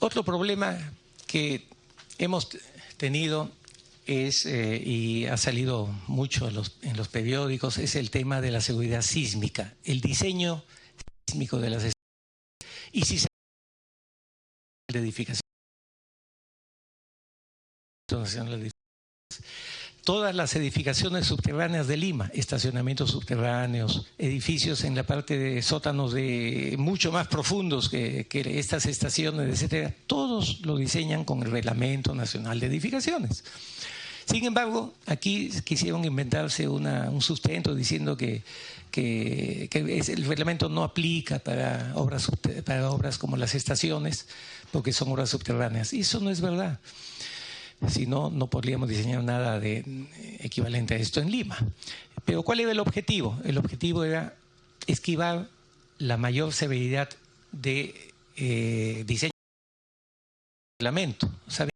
Otro problema que hemos tenido es, y ha salido mucho en los periódicos, es el tema de la seguridad sísmica, el diseño sísmico de las y si se de edificación. Todas las edificaciones subterráneas de Lima, estacionamientos subterráneos, edificios en la parte de sótanos de mucho más profundos que estas estaciones, etcétera, todos lo diseñan con el Reglamento Nacional de Edificaciones. Sin embargo, aquí quisieron inventarse un sustento diciendo que el reglamento no aplica para obras como las estaciones, porque son obras subterráneas. Y eso no es verdad. Si no, no podríamos diseñar nada equivalente a esto en Lima. Pero ¿cuál era el objetivo? El objetivo era esquivar la mayor severidad de diseño del reglamento. ¿Sabe?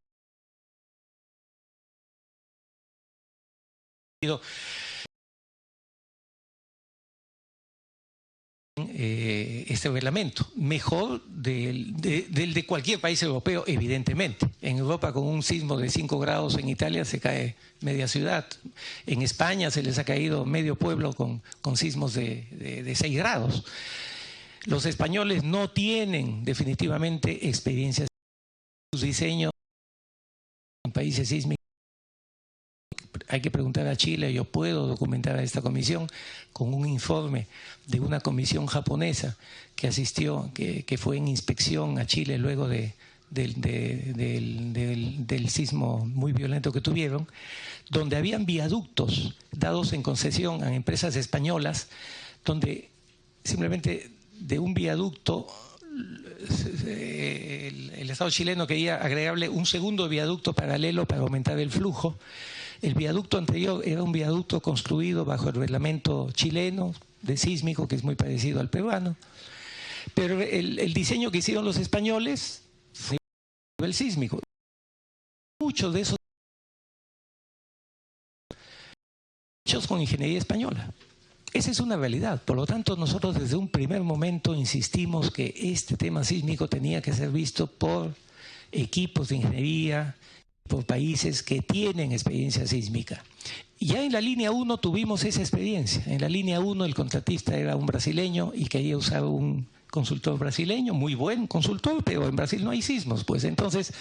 Este reglamento, mejor del de cualquier país europeo, evidentemente. En Europa, con un sismo de 5 grados, en Italia se cae media ciudad. En España se les ha caído medio pueblo con sismos de 6 grados. Los españoles no tienen definitivamente experiencias en sus diseños en países sísmicos. Hay que preguntar a Chile, yo puedo documentar a esta comisión con un informe de una comisión japonesa que asistió, que fue en inspección a Chile luego del sismo muy violento que tuvieron, donde habían viaductos dados en concesión a empresas españolas, donde simplemente de un viaducto el Estado chileno quería agregarle un segundo viaducto paralelo para aumentar el flujo. El viaducto anterior era un viaducto construido bajo el reglamento chileno de sísmico, que es muy parecido al peruano. Pero el diseño que hicieron los españoles fue a nivel sísmico. Muchos de esos hechos con ingeniería española. Esa es una realidad. Por lo tanto, nosotros desde un primer momento insistimos que este tema sísmico tenía que ser visto por equipos de ingeniería, por países que tienen experiencia sísmica. Ya en la línea 1 tuvimos esa experiencia. En la línea 1 el contratista era un brasileño y quería usar un consultor brasileño, muy buen consultor, pero en Brasil no hay sismos. Pues entonces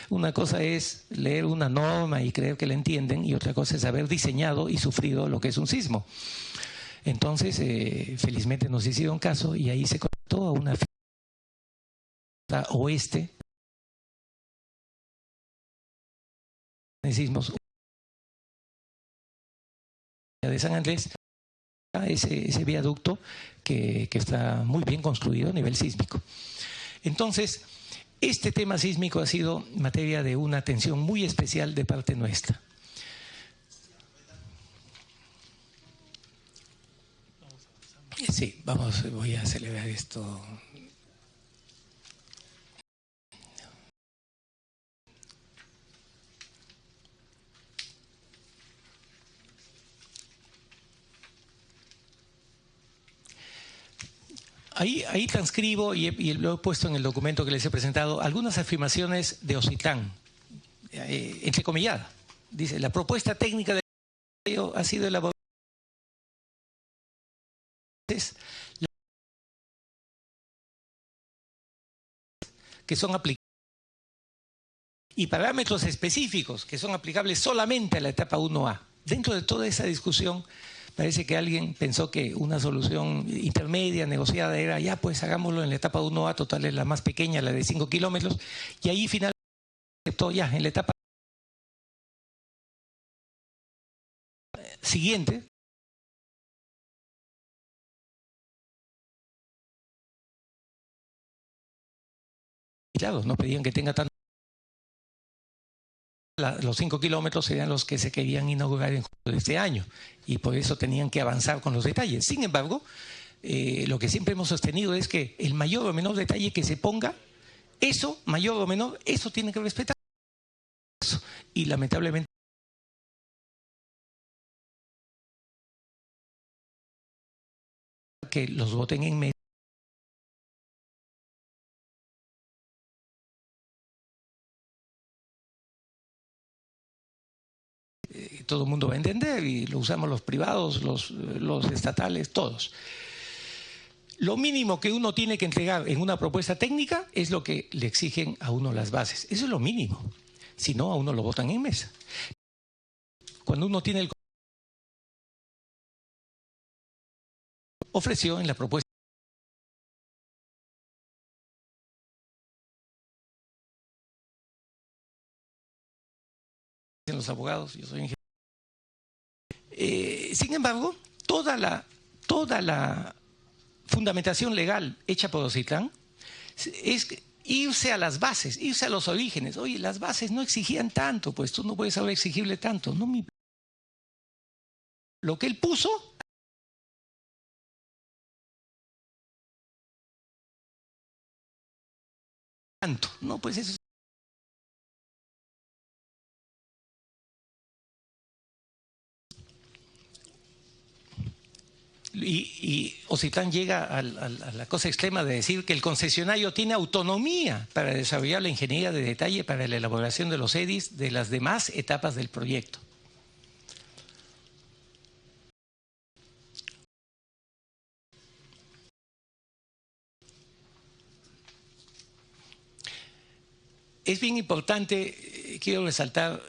una cosa es leer una norma y creer que la entienden, y otra cosa es haber diseñado y sufrido lo que es un sismo. Entonces, felizmente nos hicieron caso y ahí se contrató a una firma oeste de sismos de San Andrés, ese viaducto que está muy bien construido a nivel sísmico. Entonces, este tema sísmico ha sido materia de una atención muy especial de parte nuestra. Sí, voy a acelerar esto. Ahí transcribo y lo he puesto en el documento que les he presentado algunas afirmaciones de Ocitán, entrecomillada. Dice, la propuesta técnica de ha sido elaborada que son aplicables y parámetros específicos que son aplicables solamente a la etapa 1A. Dentro de toda esa discusión parece que alguien pensó que una solución intermedia, negociada, era ya pues hagámoslo en la etapa 1A, total es la más pequeña, la de 5 kilómetros, y ahí finalmente aceptó ya en la etapa siguiente. Y claro, no pedían que tenga tanto los 5 kilómetros serían los que se querían inaugurar en julio de este año y por eso tenían que avanzar con los detalles. Sin embargo, lo que siempre hemos sostenido es que el mayor o menor detalle que se ponga, eso, mayor o menor, eso tiene que respetar. Y lamentablemente que los voten en medio. Todo el mundo va a entender y lo usamos los privados, los estatales, todos. Lo mínimo que uno tiene que entregar en una propuesta técnica es lo que le exigen a uno las bases. Eso es lo mínimo. Si no, a uno lo votan en mesa. Cuando uno tiene el... ofreció en la propuesta en los abogados, yo soy ingeniero. Sin embargo, toda la fundamentación legal hecha por Ocitlán es irse a las bases, irse a los orígenes. Oye, las bases no exigían tanto, pues tú no puedes ahora exigirle tanto. No, lo que él puso tanto, no, pues eso. Y Ocitlán llega a la cosa extrema de decir que el concesionario tiene autonomía para desarrollar la ingeniería de detalle para la elaboración de los EDIs de las demás etapas del proyecto. Es bien importante, quiero resaltar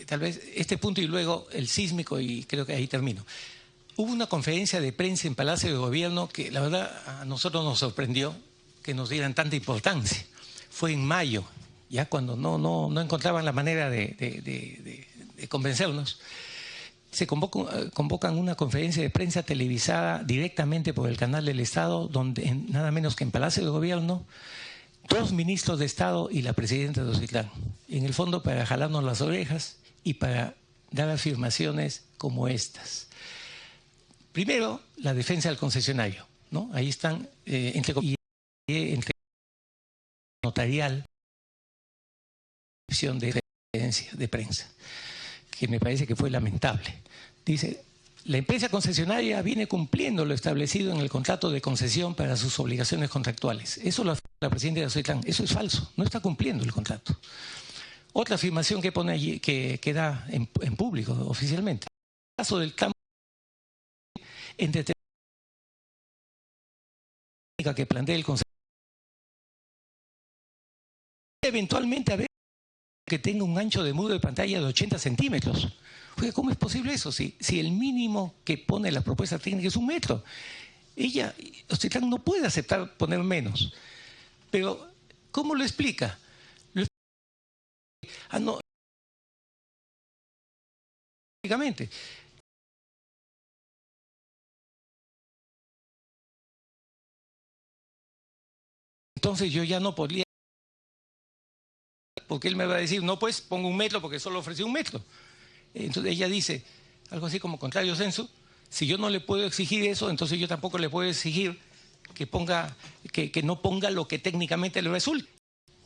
tal vez este punto y luego el sísmico y creo que ahí termino. Hubo una conferencia de prensa en Palacio de Gobierno que la verdad a nosotros nos sorprendió que nos dieran tanta importancia. Fue en mayo, ya cuando no encontraban la manera de convencernos. Se convocan una conferencia de prensa televisada directamente por el canal del Estado, donde nada menos que en Palacio de Gobierno, 2 ministros de Estado y la presidenta de Ocitlán. En el fondo para jalarnos las orejas y para dar afirmaciones como estas. Primero, la defensa del concesionario, ¿no? Ahí están, entre notarial, de prensa, que me parece que fue lamentable. Dice, la empresa concesionaria viene cumpliendo lo establecido en el contrato de concesión para sus obligaciones contractuales. Eso lo afirma la presidenta de Ocitlán. Eso es falso, no está cumpliendo el contrato. Otra afirmación que pone allí, que da en público, oficialmente. En el caso del campo en determinación que plantea el Consejo, eventualmente a ver que tenga un ancho de muro de pantalla de 80 centímetros. Oye, ¿cómo es posible eso? Si el mínimo que pone la propuesta técnica es 1 metro. Ella, Ocitlán, no puede aceptar poner menos. Pero, ¿cómo lo explica? No. Prácticamente. Entonces yo ya no podría, porque él me va a decir, no, pues pongo 1 metro porque solo ofrecí 1 metro. Entonces ella dice, algo así como contrario censo, si yo no le puedo exigir eso, entonces yo tampoco le puedo exigir que no ponga lo que técnicamente le resulte.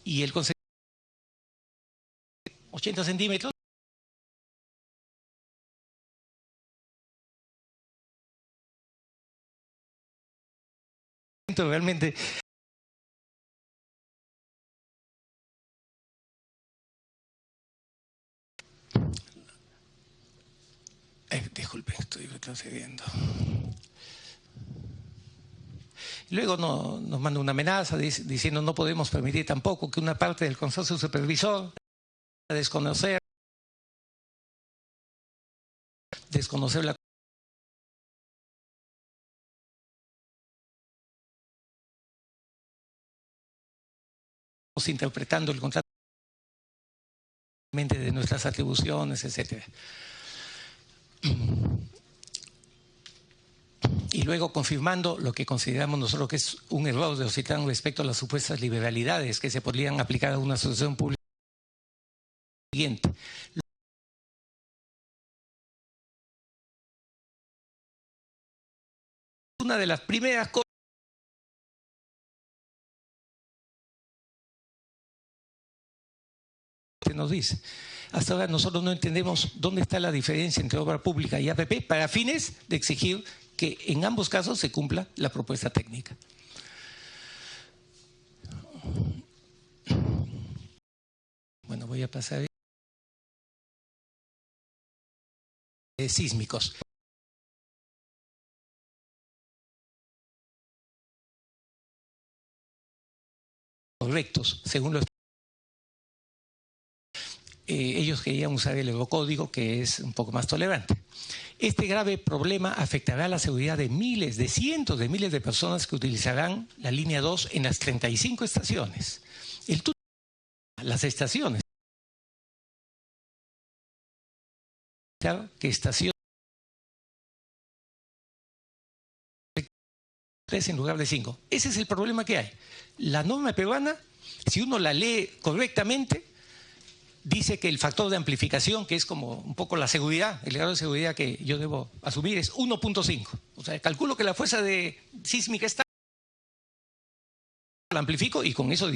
Y el concepto 80 centímetros. Realmente disculpe, estoy retrocediendo. Luego nos manda una amenaza diciendo no podemos permitir tampoco que una parte del consorcio supervisor desconocer la interpretando el contrato de nuestras atribuciones, etcétera. Y luego confirmando lo que consideramos nosotros que es un error de Ocitlán respecto a las supuestas liberalidades que se podrían aplicar a una asociación pública siguiente. Una de las primeras cosas que nos dice. Hasta ahora nosotros no entendemos dónde está la diferencia entre obra pública y APP para fines de exigir que en ambos casos se cumpla la propuesta técnica. Bueno, voy a pasar sísmicos. Correctos, según los ellos querían usar el eurocódigo, que es un poco más tolerante. Este grave problema afectará la seguridad de miles, de cientos de miles de personas que utilizarán la línea 2 en las 35 estaciones. Las estaciones. Que estaciones en lugar de 5. Ese es el problema que hay. La norma peruana, si uno la lee correctamente, dice que el factor de amplificación, que es como un poco la seguridad, el grado de seguridad que yo debo asumir, es 1.5. O sea, calculo que la fuerza sísmica está, la amplifico y con eso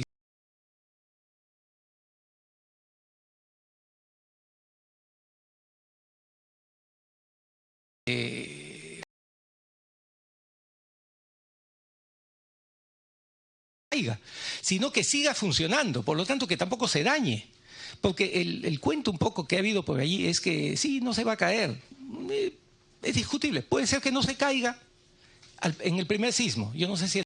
sino que siga funcionando, por lo tanto que tampoco se dañe. Porque el cuento un poco que ha habido por allí es que sí, no se va a caer. Es discutible. Puede ser que no se caiga en el primer sismo. Yo no sé si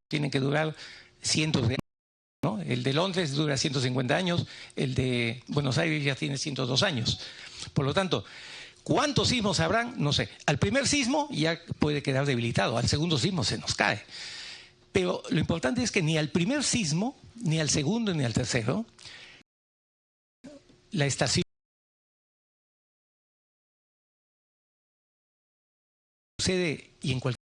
tienen que durar cientos de años, ¿no? El de Londres dura 150 años, el de Buenos Aires ya tiene 102 años. Por lo tanto, ¿cuántos sismos habrán? No sé. Al primer sismo ya puede quedar debilitado, al segundo sismo se nos cae. Pero lo importante es que ni al primer sismo, ni al segundo, ni al tercero, la estación sucede y en cualquier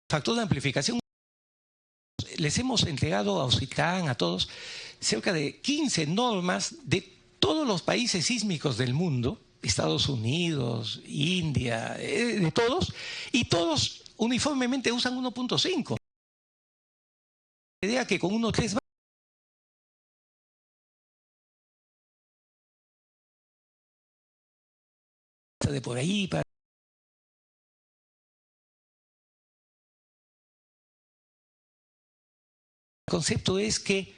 factor de amplificación. Les hemos entregado a OSITAN, a todos, cerca de 15 normas de todos los países sísmicos del mundo, Estados Unidos, India, de todos, y todos uniformemente usan 1.5. La idea que con 1.3 va de por ahí para... El concepto es que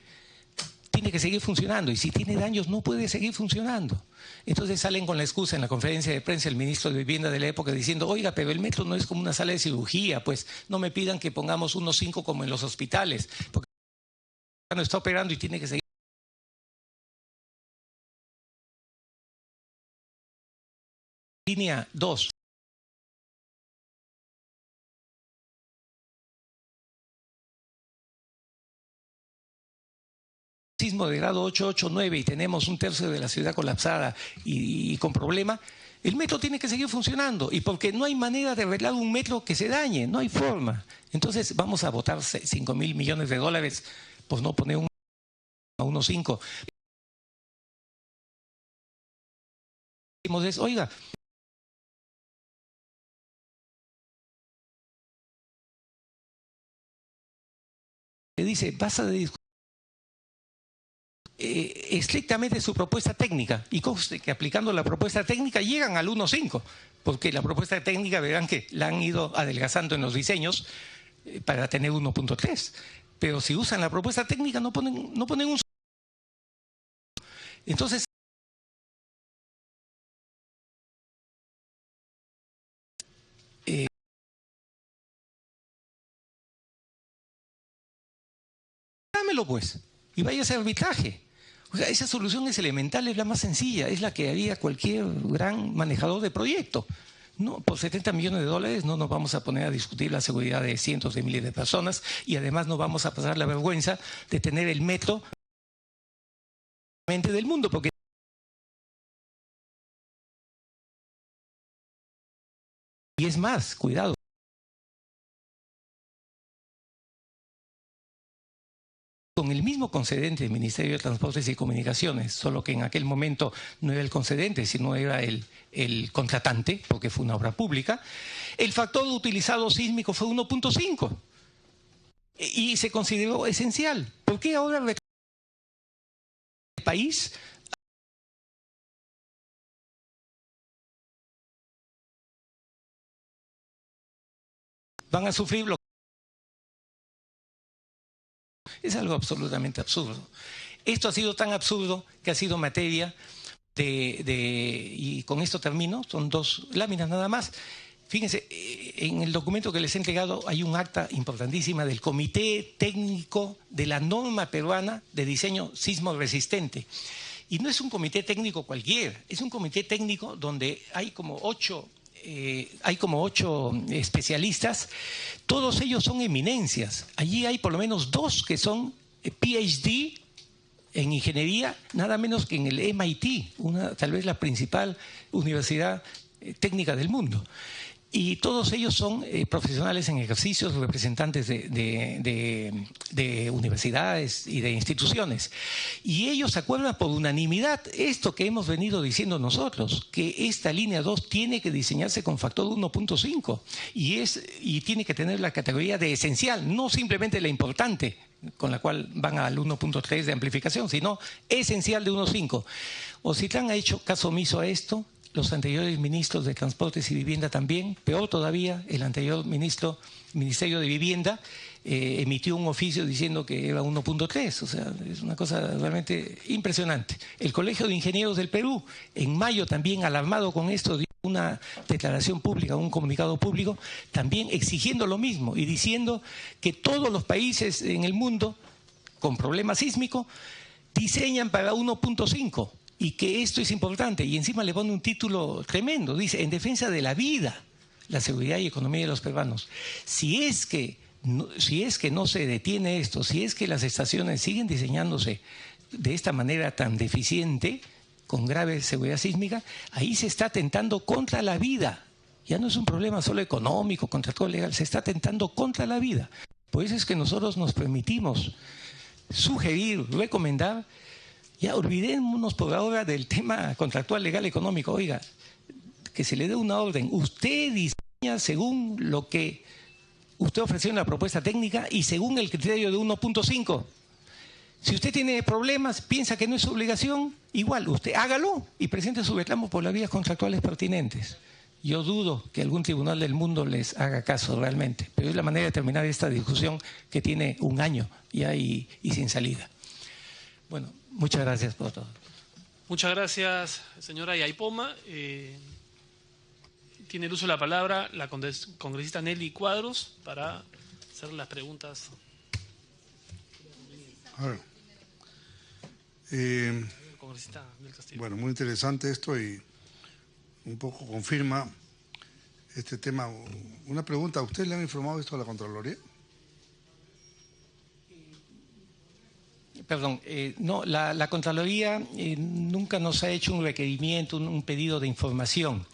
tiene que seguir funcionando y si tiene daños no puede seguir funcionando. Entonces salen con la excusa en la conferencia de prensa el ministro de Vivienda de la época diciendo, oiga, pero el metro no es como una sala de cirugía, pues no me pidan que pongamos 1.5 como en los hospitales, porque no está operando y tiene que seguir. Línea 2. Sismo de grado 8, 8, 9 y tenemos un tercio de la ciudad colapsada y con problema, el metro tiene que seguir funcionando y porque no hay manera de arreglar un metro que se dañe, no hay forma. Entonces vamos a botar 5.000 millones de dólares por no poner a 1.5. Oiga, le dice, basta de discutir estrictamente su propuesta técnica y conste que aplicando la propuesta técnica llegan al 1.5 porque la propuesta técnica verán que la han ido adelgazando en los diseños para tener 1.3 pero si usan la propuesta técnica no ponen un entonces dámelo pues y vaya a hacer arbitraje. O sea, esa solución es elemental, es la más sencilla, es la que haría cualquier gran manejador de proyecto. No, por 70 millones de dólares no nos vamos a poner a discutir la seguridad de cientos de miles de personas y además no vamos a pasar la vergüenza de tener el metro del mundo, porque Y es más, cuidado. Con el mismo concedente del Ministerio de Transportes y Comunicaciones, solo que en aquel momento no era el concedente, sino era el contratante, porque fue una obra pública, el factor utilizado sísmico fue 1.5 y se consideró esencial. ¿Por qué ahora el país van a sufrir bloqueos? Es algo absolutamente absurdo. Esto ha sido tan absurdo que ha sido materia y con esto termino, son 2 láminas nada más. Fíjense, en el documento que les he entregado hay un acta importantísima del Comité Técnico de la Norma Peruana de Diseño Sismo Resistente. Y no es un comité técnico cualquiera, es un comité técnico donde hay como 8 especialistas, todos ellos son eminencias. Allí hay por lo menos 2 que son PhD en ingeniería, nada menos que en el MIT, tal vez la principal universidad técnica del mundo. Y todos ellos son profesionales en ejercicios, representantes de universidades y de instituciones. Y ellos acuerdan por unanimidad esto que hemos venido diciendo nosotros, que esta línea 2 tiene que diseñarse con factor 1.5 y tiene que tener la categoría de esencial, no simplemente la importante, con la cual van al 1.3 de amplificación, sino esencial de 1.5. Ocitlán ha hecho caso omiso a esto. Los anteriores ministros de Transportes y Vivienda también, peor todavía, el anterior Ministerio de Vivienda emitió un oficio diciendo que era 1.3, o sea, es una cosa realmente impresionante. El Colegio de Ingenieros del Perú, en mayo también alarmado con esto, dio una declaración pública, un comunicado público, también exigiendo lo mismo y diciendo que todos los países en el mundo con problema sísmico diseñan para 1.5. Y que esto es importante, y encima le pone un título tremendo, dice, en defensa de la vida, la seguridad y economía de los peruanos. Si es que no se detiene esto, si es que las estaciones siguen diseñándose de esta manera tan deficiente, con grave seguridad sísmica, ahí se está atentando contra la vida. Ya no es un problema solo económico, contractual, legal, se está atentando contra la vida. Por eso es que nosotros nos permitimos sugerir, recomendar. Ya olvidémonos por ahora del tema contractual, legal, económico. Oiga, que se le dé una orden. Usted diseña según lo que usted ofreció en la propuesta técnica y según el criterio de 1.5. Si usted tiene problemas, piensa que no es su obligación, igual, usted hágalo y presente su reclamo por las vías contractuales pertinentes. Yo dudo que algún tribunal del mundo les haga caso realmente, pero es la manera de terminar esta discusión que tiene 1 año ya y sin salida. Bueno, muchas gracias por todo. Muchas gracias, señora Yaipoma. Tiene el uso de la palabra la congresista Nelly Cuadros para hacer las preguntas. A ver. Congresista del Castillo. Bueno, muy interesante esto y un poco confirma este tema. Una pregunta, ¿a usted le han informado esto a la Contraloría? Perdón, no, la Contraloría nunca nos ha hecho un requerimiento, un pedido de información.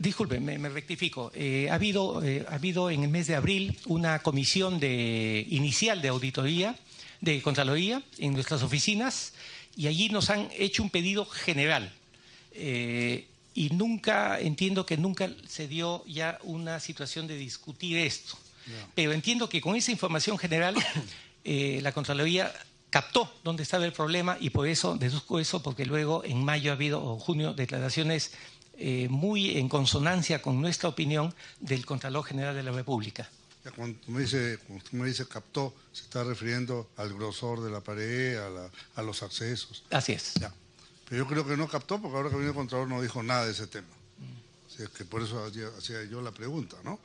Disculpe, me rectifico, ha habido en el mes de abril una comisión inicial de auditoría, de Contraloría, en nuestras oficinas, y allí nos han hecho un pedido general. Y entiendo que nunca se dio ya una situación de discutir esto. No. Pero entiendo que con esa información general la Contraloría captó dónde estaba el problema y por eso deduzco eso, porque luego en mayo o junio declaraciones muy en consonancia con nuestra opinión del Contralor General de la República. Cuando usted me dice captó, se está refiriendo al grosor de la pared, a los accesos. Así es. Ya. Pero yo creo que no captó porque ahora que vino el Contralor no dijo nada de ese tema. Así es que por eso hacía yo la pregunta, ¿no?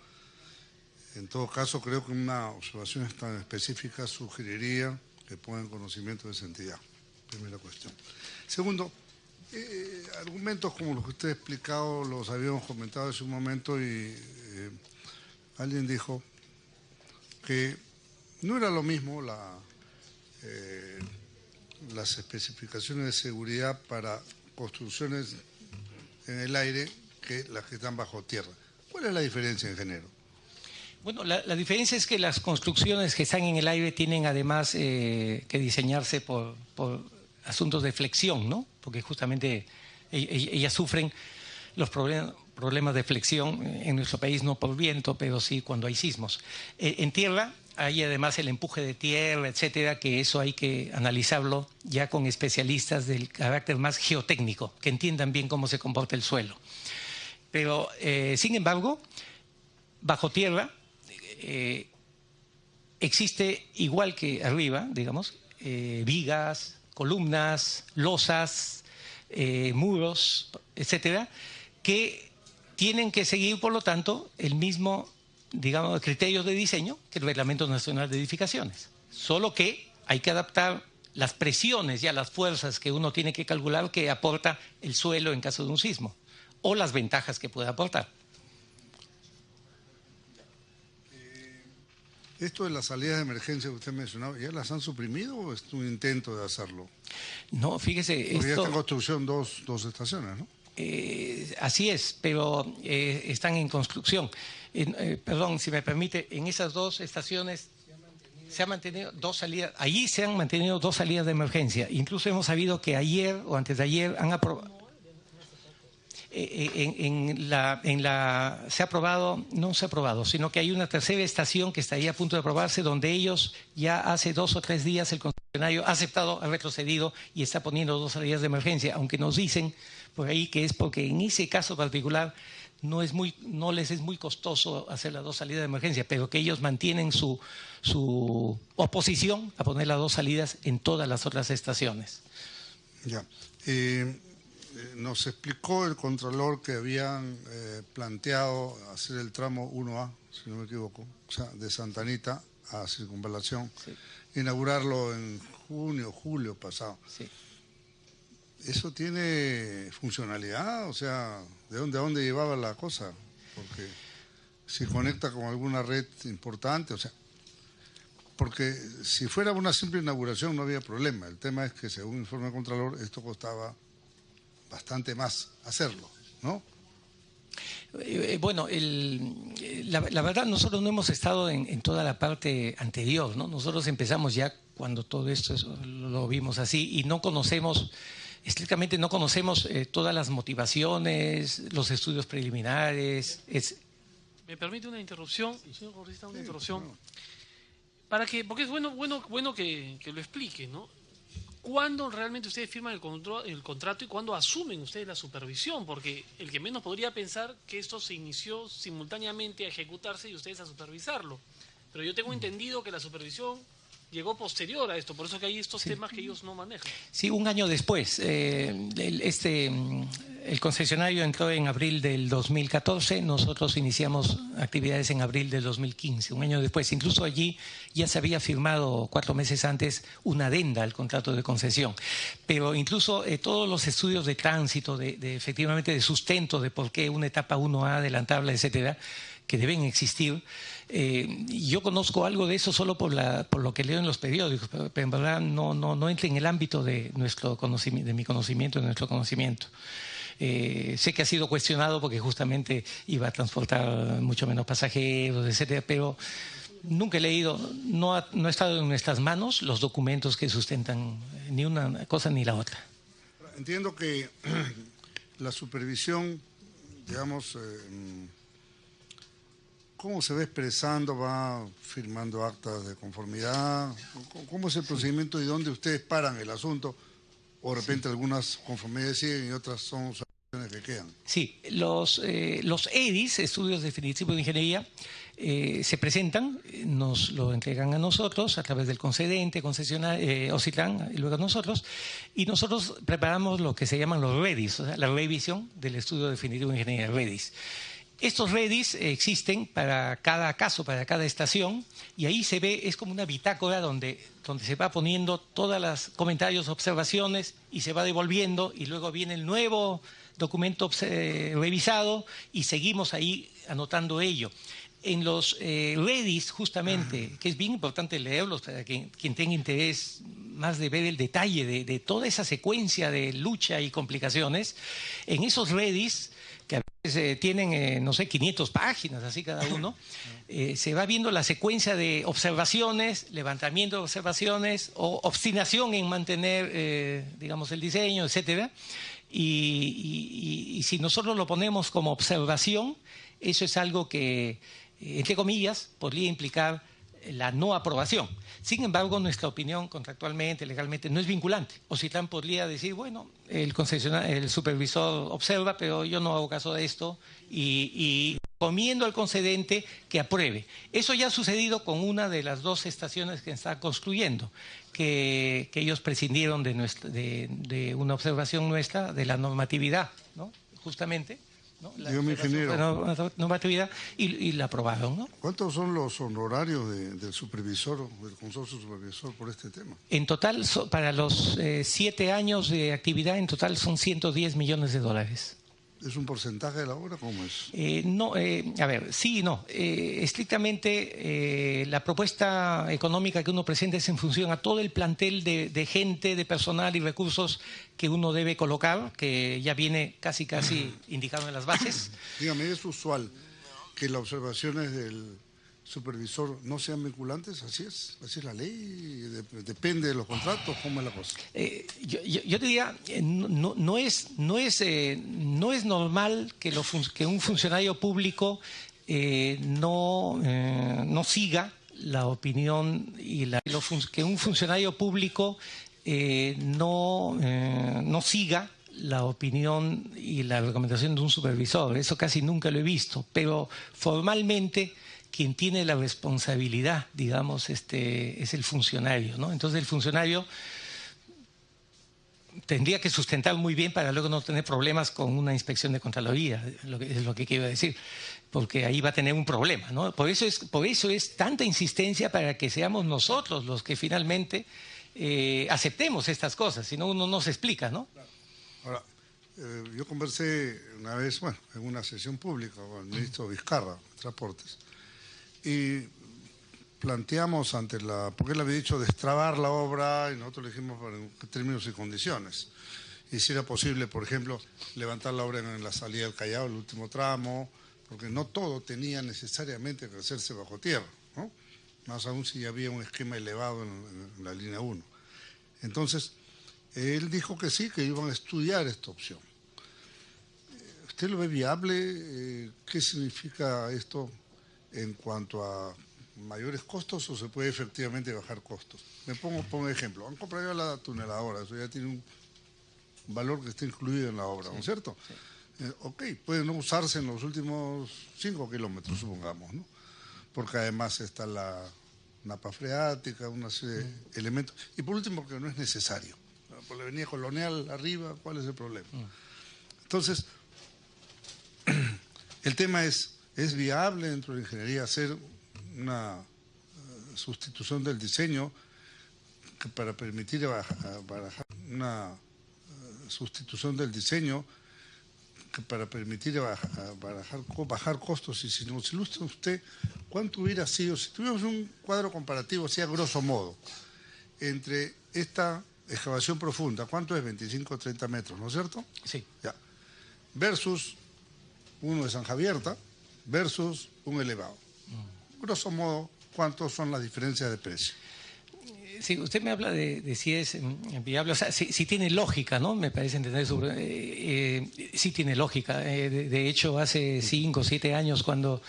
En todo caso, creo que una observación tan específica sugeriría que pongan conocimiento de esa entidad. Primera cuestión. Segundo, argumentos como los que usted ha explicado los habíamos comentado hace un momento y alguien dijo que no era lo mismo las especificaciones de seguridad para construcciones en el aire que las que están bajo tierra. ¿Cuál es la diferencia en género? Bueno, la diferencia es que las construcciones que están en el aire tienen además que diseñarse por asuntos de flexión, ¿no? Porque justamente ellas sufren los problemas de flexión en nuestro país, no por viento, pero sí cuando hay sismos. En tierra hay además el empuje de tierra, etcétera, que eso hay que analizarlo ya con especialistas del carácter más geotécnico, que entiendan bien cómo se comporta el suelo. Pero, sin embargo, bajo tierra existe, igual que arriba, digamos, vigas, columnas, losas, muros, etcétera, que tienen que seguir, por lo tanto, el mismo, digamos, criterio de diseño que el Reglamento Nacional de Edificaciones. Solo que hay que adaptar las presiones y a las fuerzas que uno tiene que calcular que aporta el suelo en caso de un sismo, o las ventajas que puede aportar. Esto de las salidas de emergencia que usted mencionaba, ¿ya las han suprimido o es un intento de hacerlo? No, fíjese, porque ya esto... está en construcción dos estaciones, ¿no? Así es, pero están en construcción. Perdón, si me permite, en esas dos estaciones se han mantenido dos salidas, allí se han mantenido dos salidas de emergencia. Incluso hemos sabido que ayer o antes de ayer han aprobado... se ha aprobado, no se ha aprobado, sino que hay una tercera estación que estaría a punto de aprobarse, donde ellos ya hace 2 o 3 días el concesionario ha aceptado, ha retrocedido y está poniendo 2 salidas de emergencia, aunque nos dicen por ahí que es porque en ese caso particular no les es muy costoso hacer las 2 salidas de emergencia, pero que ellos mantienen su oposición a poner las 2 salidas en todas las otras estaciones. Ya. Nos explicó el contralor que habían planteado hacer el tramo 1A, si no me equivoco, o sea, de Santa Anita a Circunvalación, sí, inaugurarlo en junio, julio pasado. Sí. ¿Eso tiene funcionalidad? O sea, ¿de dónde llevaba la cosa? Porque si conecta con alguna red importante, o sea, porque si fuera una simple inauguración no había problema. El tema es que, según informe el contralor, esto costaba bastante más hacerlo, ¿no? Bueno, la verdad nosotros no hemos estado en toda la parte anterior, ¿no? Nosotros empezamos ya cuando todo esto lo vimos así y no conocemos, estrictamente no conocemos todas las motivaciones, los estudios preliminares. ¿Me permite una interrupción, señor congresista, una interrupción? No. Porque es bueno que lo explique, ¿no? ¿Cuándo realmente ustedes firman el contrato y cuándo asumen ustedes la supervisión? Porque el que menos podría pensar que esto se inició simultáneamente a ejecutarse y ustedes a supervisarlo. Pero yo tengo entendido que la supervisión llegó posterior a esto, por eso que hay estos temas que ellos no manejan. Sí, un año después. El concesionario entró en abril del 2014, nosotros iniciamos actividades en abril del 2015, un año después. Incluso allí ya se había firmado 4 meses antes una adenda al contrato de concesión. Pero incluso todos los estudios de tránsito, efectivamente de sustento, de por qué una etapa 1A adelantarla, etcétera, que deben existir. Yo conozco algo de eso solo por lo que leo en los periódicos, pero en verdad no entra en el ámbito de nuestro conocimiento, de mi conocimiento, de nuestro conocimiento. Sé que ha sido cuestionado porque justamente iba a transportar mucho menos pasajeros, etcétera, pero nunca he leído, no ha estado en nuestras manos los documentos que sustentan ni una cosa ni la otra. Entiendo que la supervisión, digamos, ¿cómo se va expresando? ¿Va firmando actas de conformidad? ¿Cómo es el procedimiento y dónde ustedes paran el asunto? ¿O de repente algunas conformidades siguen y otras son observaciones que quedan? Sí, los EDIs, Estudios Definitivos de Ingeniería, se presentan, nos lo entregan a nosotros a través del concedente, concesionario, OCITRAN, y luego a nosotros, y nosotros preparamos lo que se llaman los REDIs, o sea, la revisión del Estudio Definitivo de Ingeniería, REDIs. Estos REDIs existen para cada caso, para cada estación, y ahí se ve, es como una bitácora donde se va poniendo todos los comentarios, observaciones, y se va devolviendo, y luego viene el nuevo documento revisado, y seguimos ahí anotando ello. En los REDIs, justamente, que es bien importante leerlos para quien tenga interés más de ver el detalle de toda esa secuencia de lucha y complicaciones, en esos REDIs que Tienen, no sé, 500 páginas, así cada uno. Se va viendo la secuencia de observaciones, levantamiento de observaciones o obstinación en mantener, digamos, el diseño, etcétera. Y si nosotros lo ponemos como observación, eso es algo que, entre comillas, podría implicar la no aprobación. Sin embargo, nuestra opinión contractualmente, legalmente, no es vinculante. OCITLAN podría decir, bueno, el supervisor observa, pero yo no hago caso de esto y recomiendo al concedente que apruebe. Eso ya ha sucedido con una de las 2 estaciones que está construyendo, que ellos prescindieron de una observación nuestra, de la normatividad, ¿no? Justamente. ¿no? Dígame, ingeniero. Normatividad y la aprobaron, ¿no? ¿Cuántos son los honorarios del supervisor, del consorcio supervisor por este tema? En total, para los 7 años de actividad, en total son $110 millones. ¿Es un porcentaje de la obra? ¿Cómo es? No, a ver, sí y no. Estrictamente, la propuesta económica que uno presenta es en función a todo el plantel de gente, de personal y recursos que uno debe colocar, que ya viene casi indicado en las bases. Dígame, ¿es usual que las observaciones del supervisor no sean vinculantes? ¿Así es la ley? ¿Depende de los contratos? ¿Cómo es la cosa? Yo te diría, no es normal que un funcionario público no siga la opinión que un funcionario público no siga la opinión y la recomendación de un supervisor. Eso casi nunca lo he visto, pero formalmente quien tiene la responsabilidad, digamos, es el funcionario, ¿no? Entonces el funcionario tendría que sustentar muy bien para luego no tener problemas con una inspección de Contraloría, es lo que quiero decir, porque ahí va a tener un problema, ¿no? Por eso es tanta insistencia para que seamos nosotros los que finalmente aceptemos estas cosas, si no uno no se explica, ¿no? Ahora, yo conversé una vez, en una sesión pública con el ministro Vizcarra de Transportes, y planteamos porque él había dicho destrabar la obra y nosotros le dijimos en términos y condiciones. Y si era posible, por ejemplo, levantar la obra en la salida del Callao, el último tramo, porque no todo tenía necesariamente que hacerse bajo tierra, ¿no? Más aún si había un esquema elevado en la línea 1. Entonces, él dijo que sí, que iban a estudiar esta opción. ¿Usted lo ve viable? ¿Qué significa esto en cuanto a mayores costos o se puede efectivamente bajar costos? Pongo ejemplo. Han comprado la tuneladora, eso ya tiene un valor que está incluido en la obra, ¿no es cierto? Sí. Ok, puede no usarse en los últimos 5 kilómetros, supongamos, ¿no? Porque además está la napa freática, una serie de elementos. Y por último, porque no es necesario. Por la avenida Colonial arriba, ¿cuál es el problema? Entonces, el tema es viable dentro de la ingeniería hacer una sustitución del diseño que para permitir bajar costos. Y si nos ilustra usted cuánto hubiera sido, si tuviéramos un cuadro comparativo, así a grosso modo, entre esta excavación profunda, ¿cuánto es? 25 o 30 metros, ¿no es cierto? Sí. Ya. Versus uno de Zanja Abierta, versus un elevado. Grosso modo, ¿cuántos son las diferencias de precio? Sí, usted me habla de si es viable, o sea, si tiene lógica, ¿no? Me parece entender eso. Sí tiene lógica. De hecho, hace 5 o 7 años, cuando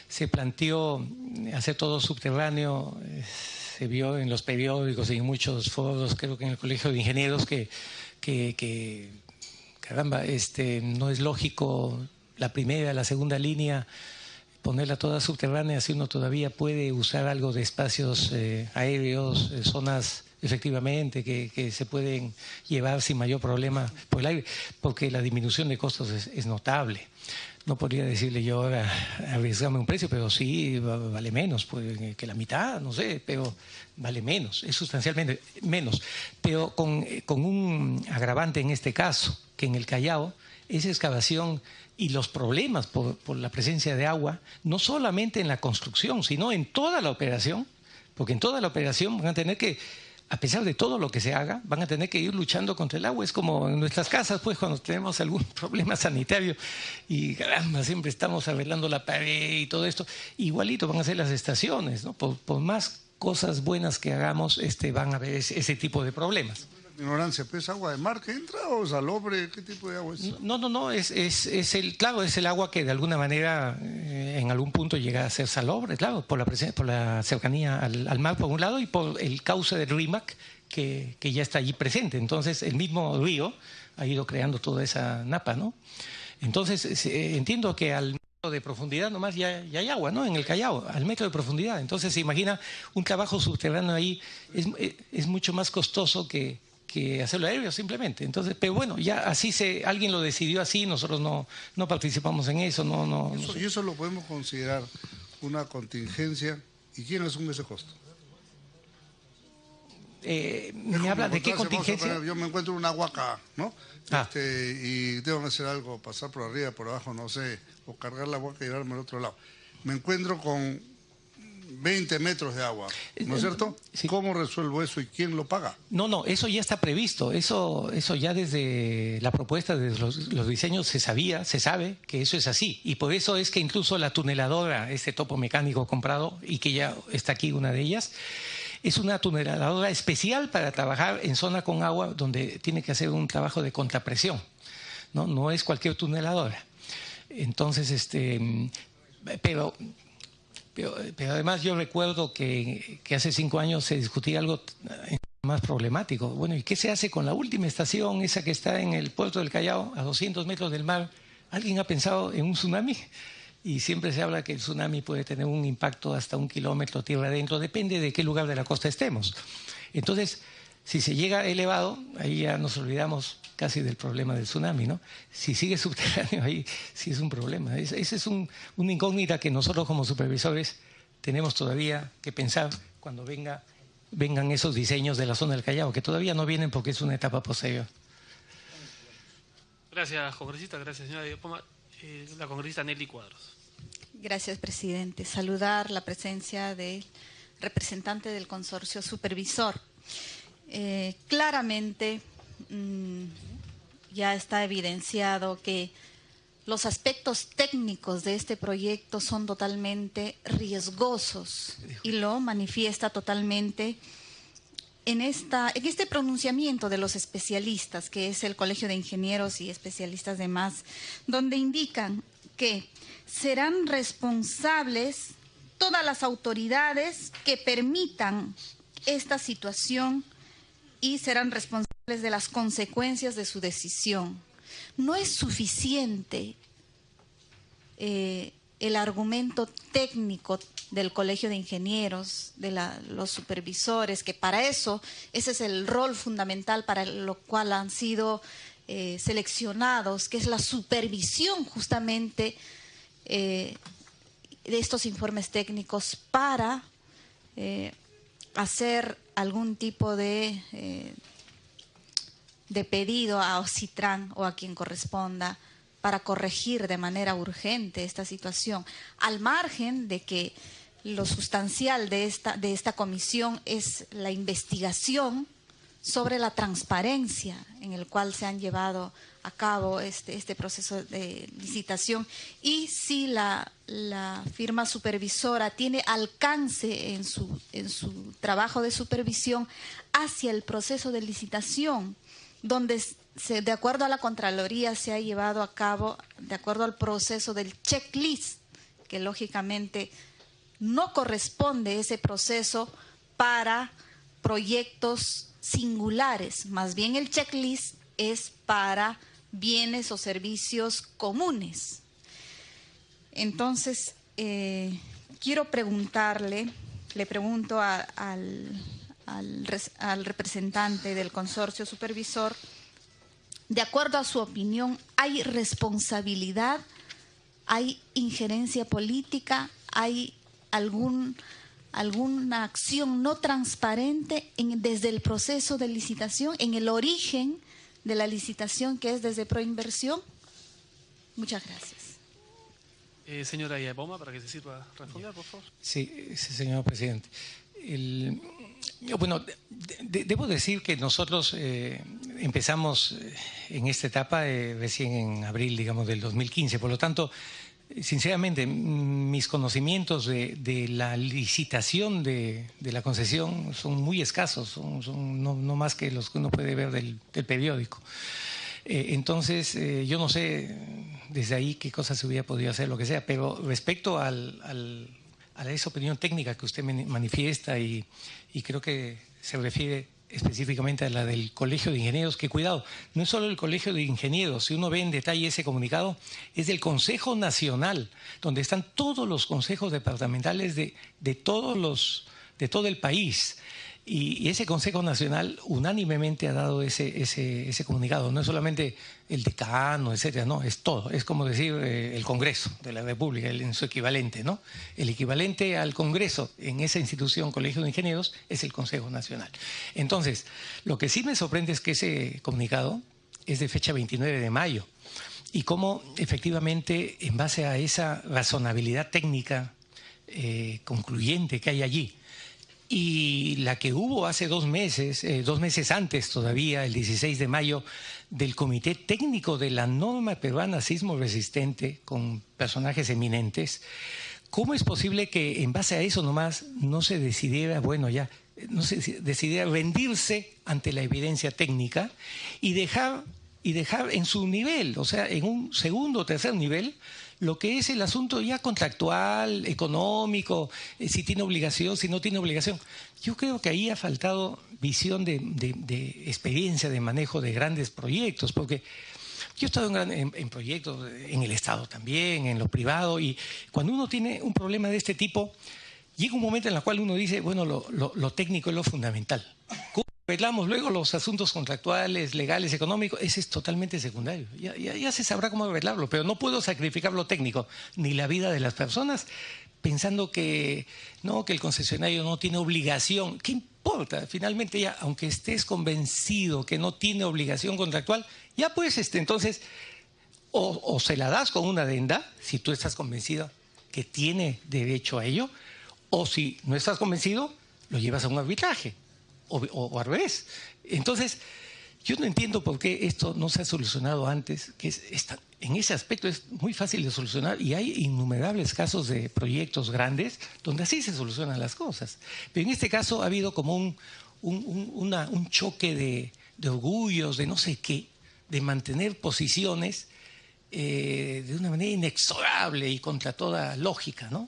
se planteó hacer todo subterráneo, se vio en los periódicos y en muchos foros, creo que en el Colegio de Ingenieros, que caramba, no es lógico la primera, la segunda línea, ponerla toda subterránea si uno todavía puede usar algo de espacios aéreos, zonas efectivamente que se pueden llevar sin mayor problema por el aire, porque la disminución de costos es notable. No podría decirle yo ahora arriesgarme un precio, pero sí vale menos, pues, que la mitad, no sé, pero vale menos, es sustancialmente menos. Pero con un agravante en este caso, que en el Callao, esa excavación y los problemas por la presencia de agua, no solamente en la construcción, sino en toda la operación, porque en toda la operación van a tener que a pesar de todo lo que se haga, van a tener que ir luchando contra el agua. Es como en nuestras casas, pues, cuando tenemos algún problema sanitario y caramba, siempre estamos arreglando la pared y todo esto. Igualito van a ser las estaciones, ¿no? Por más cosas buenas que hagamos, van a haber ese tipo de problemas. Ignorancia, ¿pero es agua de mar que entra o salobre? ¿Qué tipo de agua es? No, es el agua que de alguna manera en algún punto llega a ser salobre, claro, por la cercanía al mar por un lado y por el cauce del Rímac que ya está allí presente. Entonces el mismo río ha ido creando toda esa napa, ¿no? Entonces entiendo que al metro de profundidad nomás ya hay agua, ¿no? En el Callao, al metro de profundidad. Entonces se imagina un trabajo subterráneo ahí, es mucho más costoso que hacerlo aéreo simplemente. Entonces, pero bueno, ya así alguien lo decidió así, nosotros no participamos en eso, Y eso lo podemos considerar una contingencia. ¿Y quién asume ese costo? ¿Me habla de qué contingencia? Yo me encuentro en una huaca, ¿no? Y tengo que hacer algo, pasar por arriba, por abajo, no sé, o cargar la huaca y llevarme al otro lado. Me encuentro con 20 metros de agua, ¿no es cierto? Sí. ¿Cómo resuelvo eso y quién lo paga? No, eso ya está previsto. Eso ya desde la propuesta, desde los diseños se sabe que eso es así. Y por eso es que incluso la tuneladora, este topo mecánico comprado, y que ya está aquí una de ellas, es una tuneladora especial para trabajar en zona con agua donde tiene que hacer un trabajo de contrapresión. No es cualquier tuneladora. Entonces, pero además yo recuerdo que hace 5 años se discutía algo más problemático. Bueno, ¿y qué se hace con la última estación, esa que está en el puerto del Callao, a 200 metros del mar? ¿Alguien ha pensado en un tsunami? Y siempre se habla que el tsunami puede tener un impacto hasta 1 kilómetro tierra adentro, depende de qué lugar de la costa estemos. Entonces, si se llega elevado, ahí ya nos olvidamos casi del problema del tsunami, ¿no? Si sigue subterráneo, ahí sí es un problema. Esa es una incógnita que nosotros como supervisores tenemos todavía que pensar cuando vengan esos diseños de la zona del Callao, que todavía no vienen porque es una etapa posterior. Gracias, congresista. Gracias, señora Diopoma. La congresista Nelly Cuadros. Gracias, presidente. Saludar la presencia del representante del consorcio supervisor. Claramente ya está evidenciado que los aspectos técnicos de este proyecto son totalmente riesgosos y lo manifiesta totalmente en este pronunciamiento de los especialistas, que es el Colegio de Ingenieros y Especialistas de MAS, donde indican que serán responsables todas las autoridades que permitan esta situación y serán responsables de las consecuencias de su decisión. No es suficiente el argumento técnico del Colegio de Ingenieros, de los supervisores, que para eso, ese es el rol fundamental para lo cual han sido seleccionados, que es la supervisión justamente de estos informes técnicos para hacer algún tipo de pedido a OCITRAN o a quien corresponda para corregir de manera urgente esta situación, al margen de que lo sustancial de esta comisión es la investigación sobre la transparencia en el cual se han llevado a cabo este proceso de licitación y si la firma supervisora tiene alcance en su trabajo de supervisión hacia el proceso de licitación, donde de acuerdo a la Contraloría se ha llevado a cabo, de acuerdo al proceso del checklist, que lógicamente no corresponde ese proceso para proyectos singulares, más bien el checklist es para bienes o servicios comunes. Entonces, quiero preguntarle, le pregunto al representante del consorcio supervisor, de acuerdo a su opinión, ¿hay responsabilidad, hay injerencia política, hay alguna acción no transparente desde el proceso de licitación, en el origen de la licitación que es desde Proinversión? Muchas gracias. Señora Diopoma, para que se sirva responder, por favor. Sí, señor presidente. Bueno, debo decir que nosotros empezamos en esta etapa recién en abril, digamos, del 2015. Por lo tanto, sinceramente, mis conocimientos de la licitación de la concesión son muy escasos, son no más que los que uno puede ver del periódico. Entonces, yo no sé desde ahí qué cosas se hubiera podido hacer, lo que sea, pero respecto a esa opinión técnica que usted manifiesta y creo que se refiere específicamente a la del Colegio de Ingenieros, que cuidado, no es solo el Colegio de Ingenieros, si uno ve en detalle ese comunicado, es del Consejo Nacional, donde están todos los consejos departamentales de todo el país. Y ese Consejo Nacional unánimemente ha dado ese comunicado. No es solamente el decano, etcétera, no, es todo. Es como decir el Congreso de la República, en su equivalente, ¿no? El equivalente al Congreso en esa institución, Colegio de Ingenieros, es el Consejo Nacional. Entonces, lo que sí me sorprende es que ese comunicado es de fecha 29 de mayo. Y cómo efectivamente, en base a esa razonabilidad técnica concluyente que hay allí, y la que hubo hace 2 meses, 2 meses antes todavía, el 16 de mayo, del Comité Técnico de la Norma Peruana Sismo Resistente, con personajes eminentes, ¿cómo es posible que en base a eso nomás no se decidiera, rendirse ante la evidencia técnica y dejar en su nivel, o sea, en un segundo o tercer nivel, lo que es el asunto ya contractual, económico, si tiene obligación, si no tiene obligación? Yo creo que ahí ha faltado visión de experiencia de manejo de grandes proyectos, porque yo he estado en proyectos en el Estado también, en lo privado, y cuando uno tiene un problema de este tipo, llega un momento en el cual uno dice, bueno, lo técnico es lo fundamental. Arreglamos luego los asuntos contractuales, legales, económicos, ese es totalmente secundario. Ya se sabrá cómo arreglarlo, pero no puedo sacrificar lo técnico ni la vida de las personas pensando que el concesionario no tiene obligación. ¿Qué importa? Finalmente ya, aunque estés convencido que no tiene obligación contractual, ya pues entonces o se la das con una adenda, si tú estás convencido que tiene derecho a ello, o si no estás convencido, lo llevas a un arbitraje. O al revés. Entonces, yo no entiendo por qué esto no se ha solucionado antes, que en ese aspecto es muy fácil de solucionar y hay innumerables casos de proyectos grandes donde así se solucionan las cosas. Pero en este caso ha habido como un choque de orgullos, de no sé qué, de mantener posiciones de una manera inexorable y contra toda lógica, ¿no?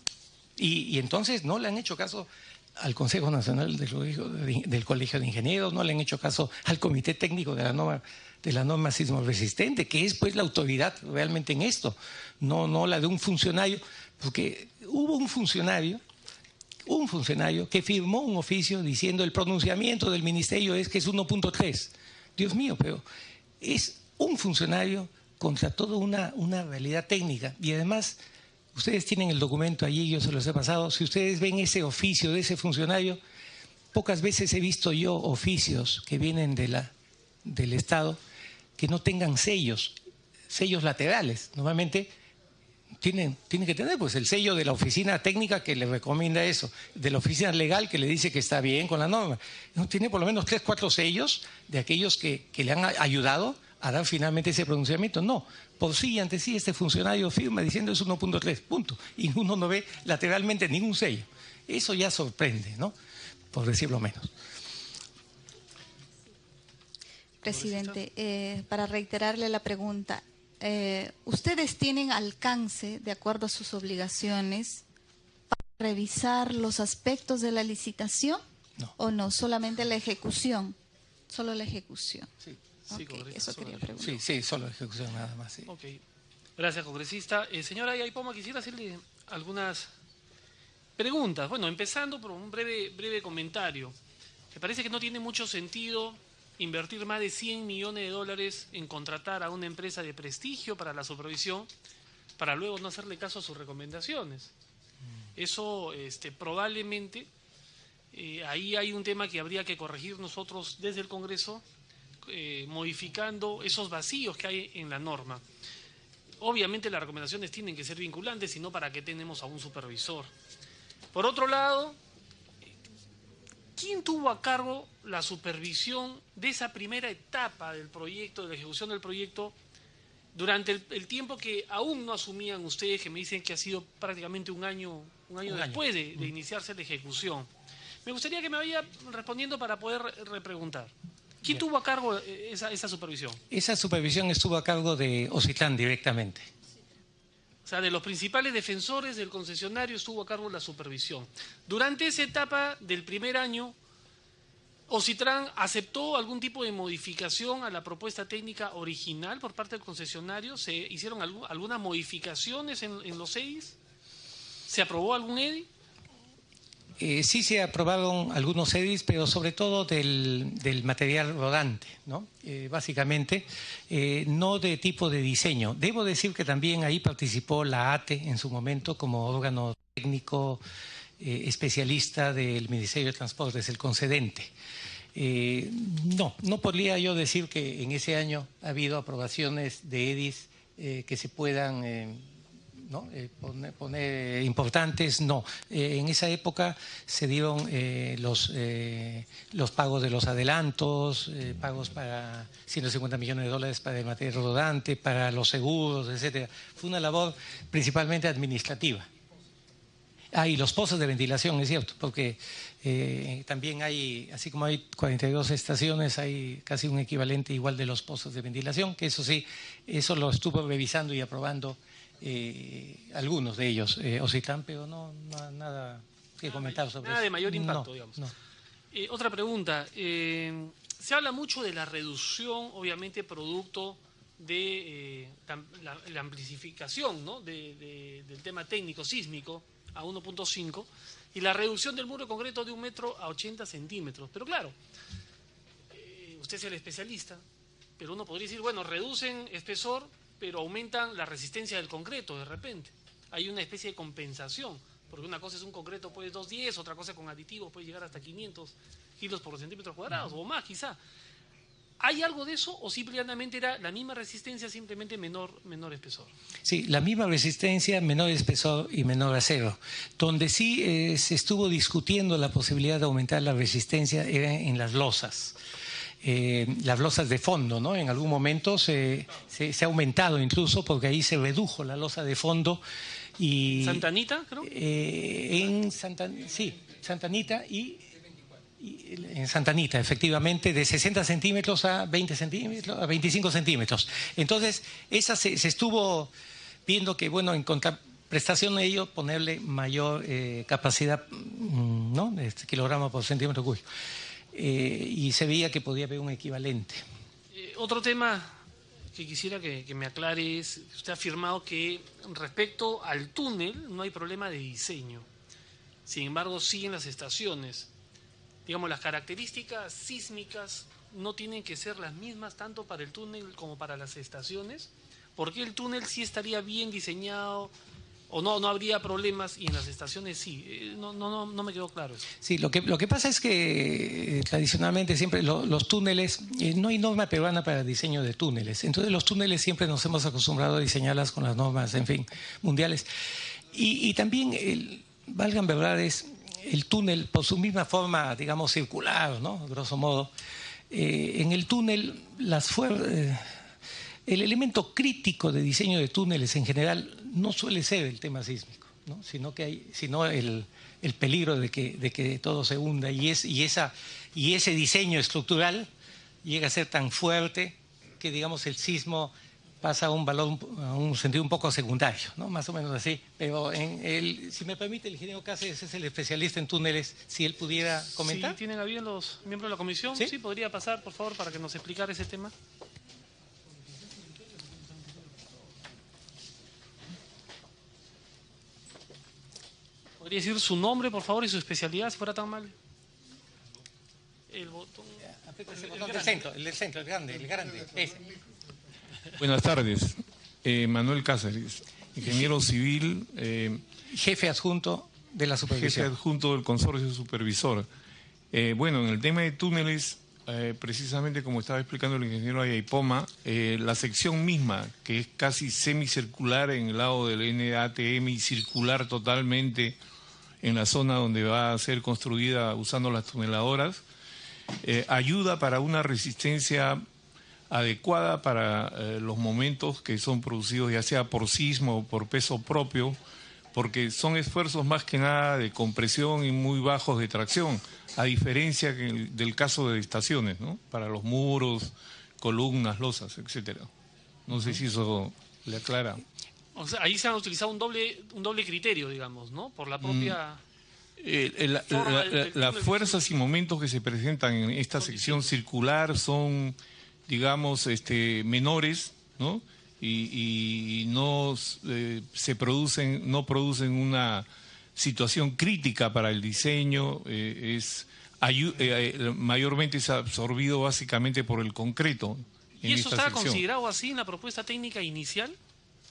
Y entonces no le han hecho caso al Consejo Nacional del Colegio de Ingenieros, no le han hecho caso al Comité Técnico de la norma sismo resistente, que es pues la autoridad realmente en esto, no la de un funcionario, porque hubo un funcionario que firmó un oficio diciendo el pronunciamiento del ministerio es que es 1.3. Dios mío, pero es un funcionario contra toda una realidad técnica. Y además, ustedes tienen el documento allí, yo se los he pasado. Si ustedes ven ese oficio de ese funcionario, pocas veces he visto yo oficios que vienen del Estado que no tengan sellos laterales. Normalmente tienen que tener pues el sello de la oficina técnica que le recomienda eso, de la oficina legal que le dice que está bien con la norma. No, tiene por lo menos 3, 4 sellos de aquellos que le han ayudado a dar finalmente ese pronunciamiento. No, por sí y ante sí este funcionario firma diciendo es 1.3, punto. Y uno no ve lateralmente ningún sello. Eso ya sorprende, ¿no? Por decirlo menos. Presidente, para reiterarle la pregunta, ¿ustedes tienen alcance, de acuerdo a sus obligaciones, para revisar los aspectos de la licitación? No. ¿O no? ¿Solamente la ejecución? Solo la ejecución. Sí. Sí, Okay, congresista, eso solo quería la preguntar. Sí, solo ejecución nada más. Sí. Ok. Gracias, congresista. Señora Yaipoma, quisiera hacerle algunas preguntas. Bueno, empezando por un breve comentario. Me parece que no tiene mucho sentido invertir más de $100 millones en contratar a una empresa de prestigio para la supervisión para luego no hacerle caso a sus recomendaciones. Eso probablemente ahí hay un tema que habría que corregir nosotros desde el Congreso, modificando esos vacíos que hay en la norma. Obviamente las recomendaciones tienen que ser vinculantes, sino para qué tenemos a un supervisor. Por otro lado, ¿quién tuvo a cargo la supervisión de esa primera etapa del proyecto, de la ejecución del proyecto, durante el tiempo que aún no asumían ustedes, que me dicen que ha sido prácticamente un año después de iniciarse la ejecución? Me gustaría que me vaya respondiendo para poder repreguntar. ¿Quién tuvo a cargo esa supervisión? Esa supervisión estuvo a cargo de Ocitlán directamente. O sea, de los principales defensores del concesionario estuvo a cargo la supervisión. Durante esa etapa del primer año, ¿Ocitlán aceptó algún tipo de modificación a la propuesta técnica original por parte del concesionario? ¿Se hicieron algunas modificaciones en los EDIs? ¿Se aprobó algún EDI? Sí se aprobaron algunos EDIs, pero sobre todo del material rodante, ¿no? Básicamente, no de tipo de diseño. Debo decir que también ahí participó la ATE en su momento como órgano técnico especialista del Ministerio de Transportes, el concedente. No podría yo decir que en ese año ha habido aprobaciones de EDIs que se puedan poner importantes. No, en esa época se dieron los pagos de los adelantos, pagos para $150 millones para el material rodante, para los seguros, etcétera. Fue una labor principalmente administrativa. Y los pozos de ventilación, es cierto, porque también hay, así como hay 42 estaciones, hay casi un equivalente igual de los pozos de ventilación, que eso sí, eso lo estuvo revisando y aprobando algunos de ellos, Ocitlán, pero no nada que comentar sobre nada eso. de mayor impacto, digamos. No. Otra pregunta. Se habla mucho de la reducción, obviamente, producto de la amplificación, ¿no? del tema técnico sísmico a 1.5 y la reducción del muro de concreto de 1 metro a 80 centímetros. Pero claro, usted es el especialista, pero uno podría decir, bueno, reducen espesor, pero aumentan la resistencia del concreto de repente. Hay una especie de compensación, porque una cosa es un concreto, puede 210, otra cosa con aditivos puede llegar hasta 500 kilos por centímetro cuadrados, o más quizá. ¿Hay algo de eso o simplemente era la misma resistencia, simplemente menor espesor? Sí, la misma resistencia, menor espesor y menor acero. Donde sí se estuvo discutiendo la posibilidad de aumentar la resistencia era en las losas. Las losas de fondo, ¿no? En algún momento se ha aumentado incluso porque ahí se redujo la losa de fondo. Y ¿Santa Anita, creo? Sí, Santa Anita y en Santa Anita, efectivamente, de 60 centímetros a 20 centímetros, a 25 centímetros. Entonces, esa se estuvo viendo que, bueno, en contraprestación a ello, ponerle mayor capacidad, ¿no? Kilogramos por centímetro cúbico. Y se veía que podía haber un equivalente. Otro tema que quisiera que me aclare es, usted ha afirmado que respecto al túnel no hay problema de diseño. Sin embargo, sí en las estaciones. Digamos, las características sísmicas no tienen que ser las mismas tanto para el túnel como para las estaciones. ¿Por qué el túnel sí estaría bien diseñado o no habría problemas y en las estaciones sí? No me quedó claro eso. Sí, lo que pasa es que tradicionalmente siempre los túneles, no hay norma peruana para el diseño de túneles. Entonces los túneles siempre nos hemos acostumbrado a diseñarlas con las normas, en fin, mundiales. Y también, valgan verdades, el túnel, por su misma forma, digamos, circular, ¿no? Grosso modo, en el túnel, el elemento crítico de diseño de túneles en general no suele ser el tema sísmico, ¿no? Sino el peligro de que todo se hunda y ese diseño estructural llega a ser tan fuerte que, digamos, el sismo pasa a un sentido un poco secundario, ¿no? Más o menos así. Pero si me permite, el ingeniero Cáceres es el especialista en túneles, si él pudiera comentar. Si tienen a bien los miembros de la comisión, sí, podría pasar, por favor, para que nos explicara ese tema. ¿Podría decir su nombre, por favor, y su especialidad, si fuera tan amable? El botón. El del centro, el grande. Ese. Buenas tardes, Manuel Cáceres, ingeniero civil, jefe adjunto de la supervisión. Jefe adjunto del consorcio supervisor. Bueno, en el tema de túneles, precisamente como estaba explicando el ingeniero Ayaipoma, la sección misma, que es casi semicircular en el lado del NATM y circular totalmente en la zona donde va a ser construida usando las tuneladoras, ayuda para una resistencia adecuada para los momentos que son producidos ya sea por sismo o por peso propio, porque son esfuerzos más que nada de compresión y muy bajos de tracción, a diferencia del caso de estaciones, ¿no? Para los muros, columnas, losas, etcétera. No sé si eso le aclara. O sea, ahí se han utilizado un doble criterio, digamos, ¿no? Por la propia... Las fuerzas y momentos que se presentan en esta sección circular son, digamos, menores, ¿no? Y no no producen una situación crítica para el diseño, mayormente es absorbido básicamente por el concreto. ¿Y eso estaba considerado así en la propuesta técnica inicial?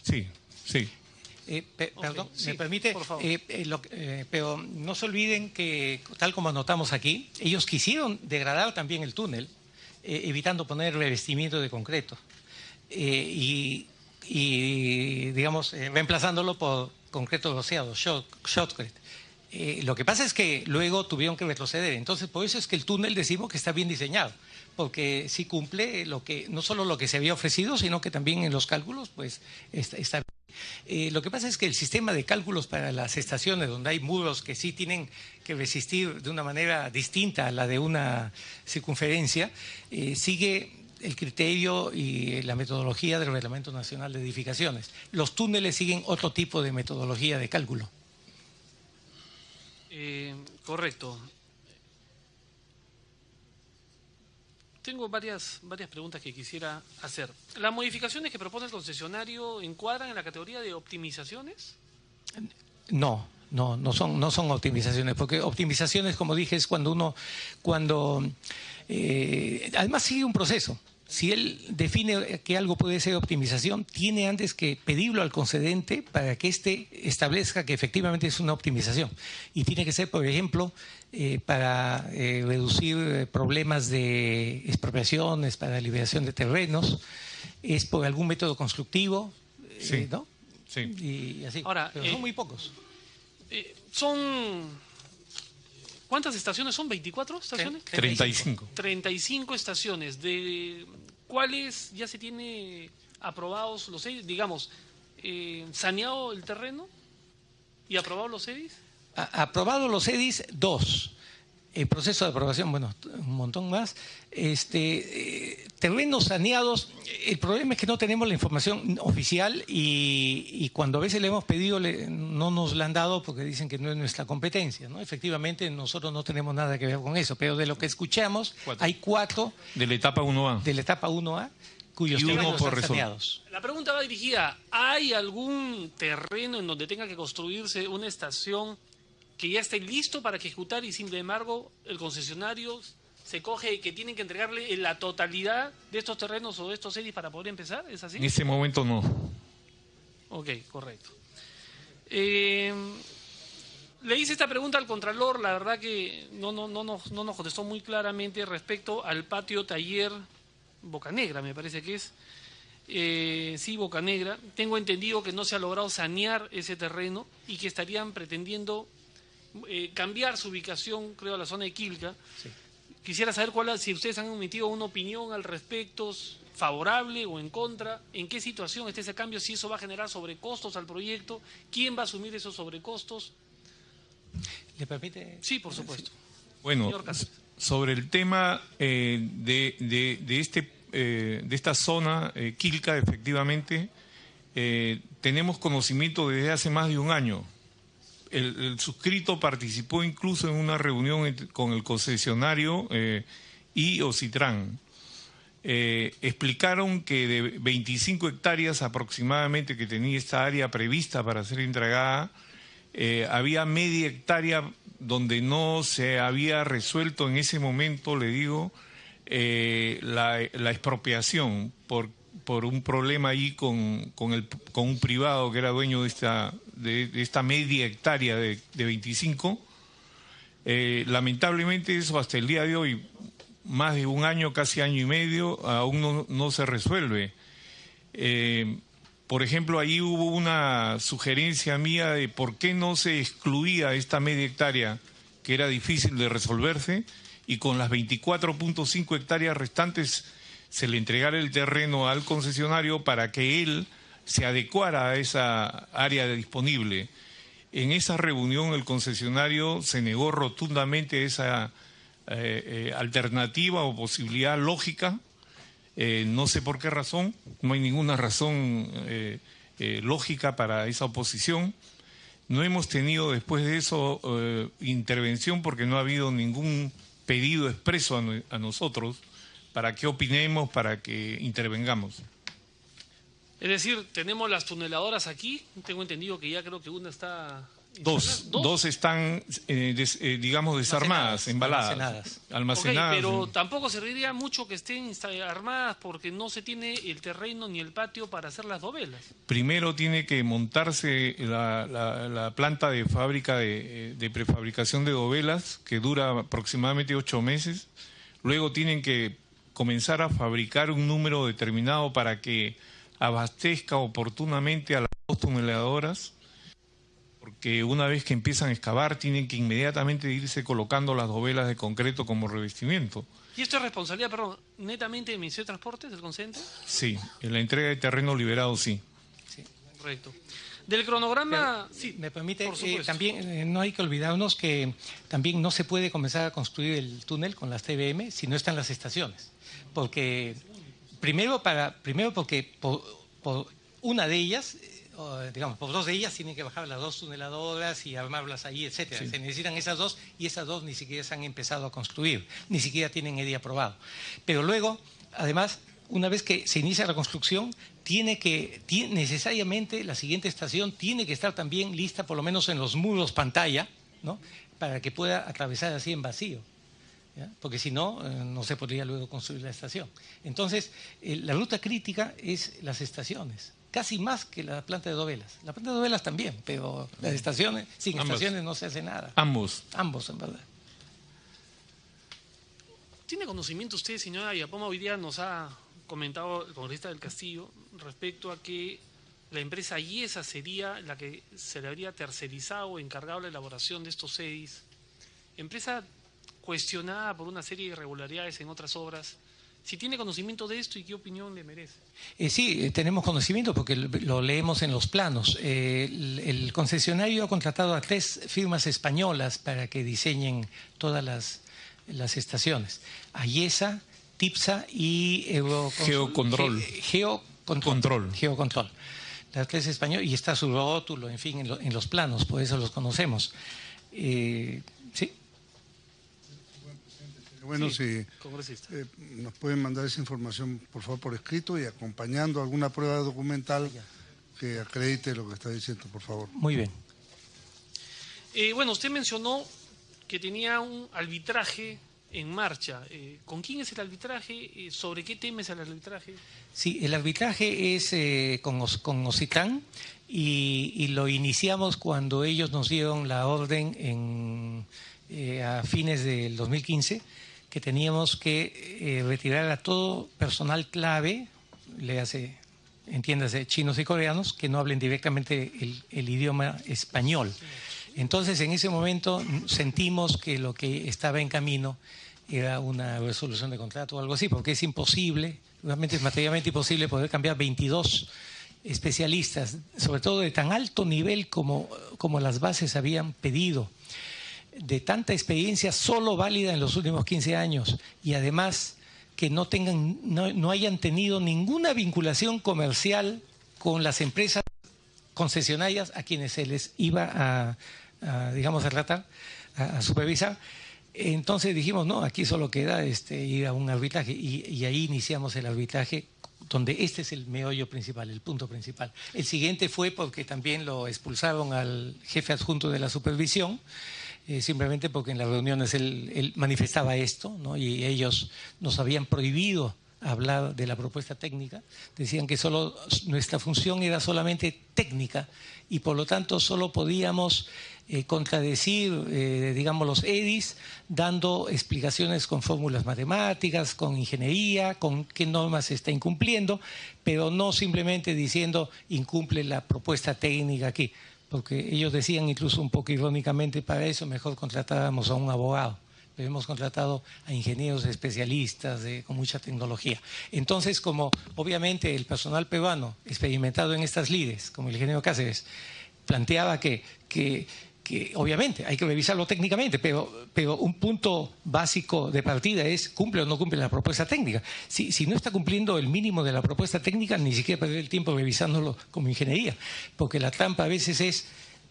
Sí, sí. Perdón, sí, ¿me permite? por favor. Pero no se olviden que, tal como anotamos aquí, ellos quisieron degradar también el túnel, evitando poner revestimiento de concreto. Y digamos, reemplazándolo por concreto rociado, shotcrete. Lo que pasa es que luego tuvieron que retroceder. Entonces, por eso es que el túnel decimos que está bien diseñado, porque sí cumple no solo lo que se había ofrecido, sino que también en los cálculos pues está bien. Lo que pasa es que el sistema de cálculos para las estaciones, donde hay muros que sí tienen que resistir de una manera distinta a la de una circunferencia, sigue el criterio y la metodología del Reglamento Nacional de Edificaciones. Los túneles siguen otro tipo de metodología de cálculo. Correcto. Tengo varias preguntas que quisiera hacer. ¿Las modificaciones que propone el concesionario encuadran en la categoría de optimizaciones? No son optimizaciones, porque optimizaciones, como dije, es cuando además sigue un proceso. Si él define que algo puede ser optimización, tiene antes que pedirlo al concedente para que éste establezca que efectivamente es una optimización. Y tiene que ser, por ejemplo, para reducir problemas de expropiaciones, para liberación de terrenos, es por algún método constructivo, sí, ¿no? Sí. Y así. Ahora, pero son muy pocos. ¿Cuántas estaciones son? ¿24 estaciones? 35. 35 estaciones. ¿De cuáles ya se tiene aprobados los EDIs? Digamos, ¿saneado el terreno y aprobados los EDIs? Aprobados los EDIs, 2. El proceso de aprobación, bueno, un montón más. Terrenos saneados, el problema es que no tenemos la información oficial y cuando a veces le hemos pedido no nos la han dado porque dicen que no es nuestra competencia, ¿no? Efectivamente, nosotros no tenemos nada que ver con eso, pero de lo que escuchamos, hay 4 de la etapa 1A. De la etapa 1A, cuyos terrenos están saneados. La pregunta va dirigida, ¿hay algún terreno en donde tenga que construirse una estación que ya esté listo para ejecutar y sin embargo el concesionario se coge que tienen que entregarle la totalidad de estos terrenos o de estos EDIs para poder empezar? ¿Es así? En ese momento no. Ok, correcto. Le hice esta pregunta al Contralor, la verdad que no nos contestó muy claramente respecto al patio taller Bocanegra, me parece que es. Sí, Bocanegra. Tengo entendido que no se ha logrado sanear ese terreno y que estarían pretendiendo cambiar su ubicación, creo, a la zona de Quilca. Sí. Quisiera saber si ustedes han emitido una opinión al respecto, favorable o en contra, en qué situación está ese cambio, si eso va a generar sobrecostos al proyecto, quién va a asumir esos sobrecostos. ¿Le permite? Sí, por supuesto. Bueno, sobre el tema de esta zona, Quilca, efectivamente, tenemos conocimiento desde hace más de un año. El suscrito participó incluso en una reunión con el concesionario y Ocitran. Explicaron que de 25 hectáreas aproximadamente que tenía esta área prevista para ser entregada, había media hectárea donde no se había resuelto en ese momento, le digo, la expropiación por un problema ahí con un privado que era dueño de esta media hectárea de 25. Lamentablemente eso hasta el día de hoy, más de un año, casi año y medio, aún no se resuelve. Por ejemplo, ahí hubo una sugerencia mía de por qué no se excluía esta media hectárea, que era difícil de resolverse, y con las 24.5 hectáreas restantes se le entregara el terreno al concesionario para que él se adecuara a esa área disponible. En esa reunión el concesionario se negó rotundamente esa alternativa o posibilidad lógica. No sé por qué razón, no hay ninguna razón lógica para esa oposición. No hemos tenido después de eso intervención porque no ha habido ningún pedido expreso a nosotros para que opinemos, para que intervengamos. Es decir, tenemos las tuneladoras aquí, tengo entendido que ya creo que una está... Dos están, digamos, desarmadas, embaladas, almacenadas. Okay, pero tampoco serviría mucho que estén armadas porque no se tiene el terreno ni el patio para hacer las dovelas. Primero tiene que montarse la planta de fábrica de prefabricación de dovelas, que dura aproximadamente 8 meses. Luego tienen que comenzar a fabricar un número determinado para que abastezca oportunamente a las 2 tuneladoras. Porque una vez que empiezan a excavar, tienen que inmediatamente irse colocando las dovelas de concreto como revestimiento. ¿Y esto es responsabilidad, netamente del Ministerio de Transportes, del CONCENTE? Sí, en la entrega de terreno liberado, sí. Sí. Correcto. Del cronograma... Pero, sí, me permite, por también no hay que olvidarnos que también no se puede comenzar a construir el túnel con las TBM si no están las estaciones. Porque, primero porque por una de ellas... digamos, por 2 de ellas tienen que bajar las 2 tuneladoras y armarlas ahí, etcétera. Sí. Se necesitan esas 2 y esas 2 ni siquiera se han empezado a construir, ni siquiera tienen EDI aprobado. Pero luego, además, una vez que se inicia la construcción, necesariamente la siguiente estación tiene que estar también lista, por lo menos en los muros pantalla, ¿no? Para que pueda atravesar así en vacío. ¿Ya? Porque si no, no se podría luego construir la estación. Entonces, la ruta crítica es las estaciones. Casi más que la planta de dovelas. La planta de dovelas también, pero las estaciones, sin estaciones no se hace nada. Ambos, en verdad. ¿Tiene conocimiento usted, señora Yapoma? Hoy día nos ha comentado el congresista del Castillo respecto a que la empresa IESA sería la que se le habría tercerizado o encargado la elaboración de estos CEDIs. Empresa cuestionada por una serie de irregularidades en otras obras. Si tiene conocimiento de esto y qué opinión le merece. Sí, tenemos conocimiento porque lo leemos en los planos. El concesionario ha contratado a 3 firmas españolas para que diseñen todas las estaciones. AIESA, TIPSA y Geocontrol. Geocontrol. Las 3 españolas, y está su rótulo, en fin, en los planos, por eso los conocemos. Sí. Bueno, sí, si nos pueden mandar esa información, por favor, por escrito y acompañando alguna prueba documental que acredite lo que está diciendo, por favor. Muy bien. Bueno, usted mencionó que tenía un arbitraje en marcha. ¿Con quién es el arbitraje? ¿Sobre qué tema es el arbitraje? Sí, el arbitraje es con Ocitran y lo iniciamos cuando ellos nos dieron la orden a fines del 2015, que teníamos que retirar a todo personal clave, entiéndase, chinos y coreanos, que no hablen directamente el idioma español. Entonces, en ese momento sentimos que lo que estaba en camino era una resolución de contrato o algo así, porque es imposible, realmente es materialmente imposible poder cambiar 22 especialistas, sobre todo de tan alto nivel como las bases habían pedido, de tanta experiencia solo válida en los últimos 15 años y además que no hayan tenido ninguna vinculación comercial con las empresas concesionarias a quienes se les iba digamos, a tratar, a supervisar. Entonces dijimos, no, aquí solo queda ir a un arbitraje y ahí iniciamos el arbitraje, donde este es el meollo principal, el punto principal. El siguiente fue porque también lo expulsaron al jefe adjunto de la supervisión, simplemente porque en las reuniones él manifestaba esto, ¿no? Y ellos nos habían prohibido hablar de la propuesta técnica. Decían que solo nuestra función era solamente técnica y por lo tanto solo podíamos contradecir, digamos, los EDIs dando explicaciones con fórmulas matemáticas, con ingeniería, con qué normas se está incumpliendo, pero no simplemente diciendo incumple la propuesta técnica aquí, porque ellos decían incluso un poco irónicamente, para eso mejor contratábamos a un abogado. Pero hemos contratado a ingenieros especialistas con mucha tecnología. Entonces, como obviamente el personal peruano experimentado en estas lides, como el ingeniero Cáceres, planteaba que obviamente hay que revisarlo técnicamente, pero un punto básico de partida es cumple o no cumple la propuesta técnica. Si no está cumpliendo el mínimo de la propuesta técnica, ni siquiera perder el tiempo revisándolo como ingeniería, porque la trampa a veces es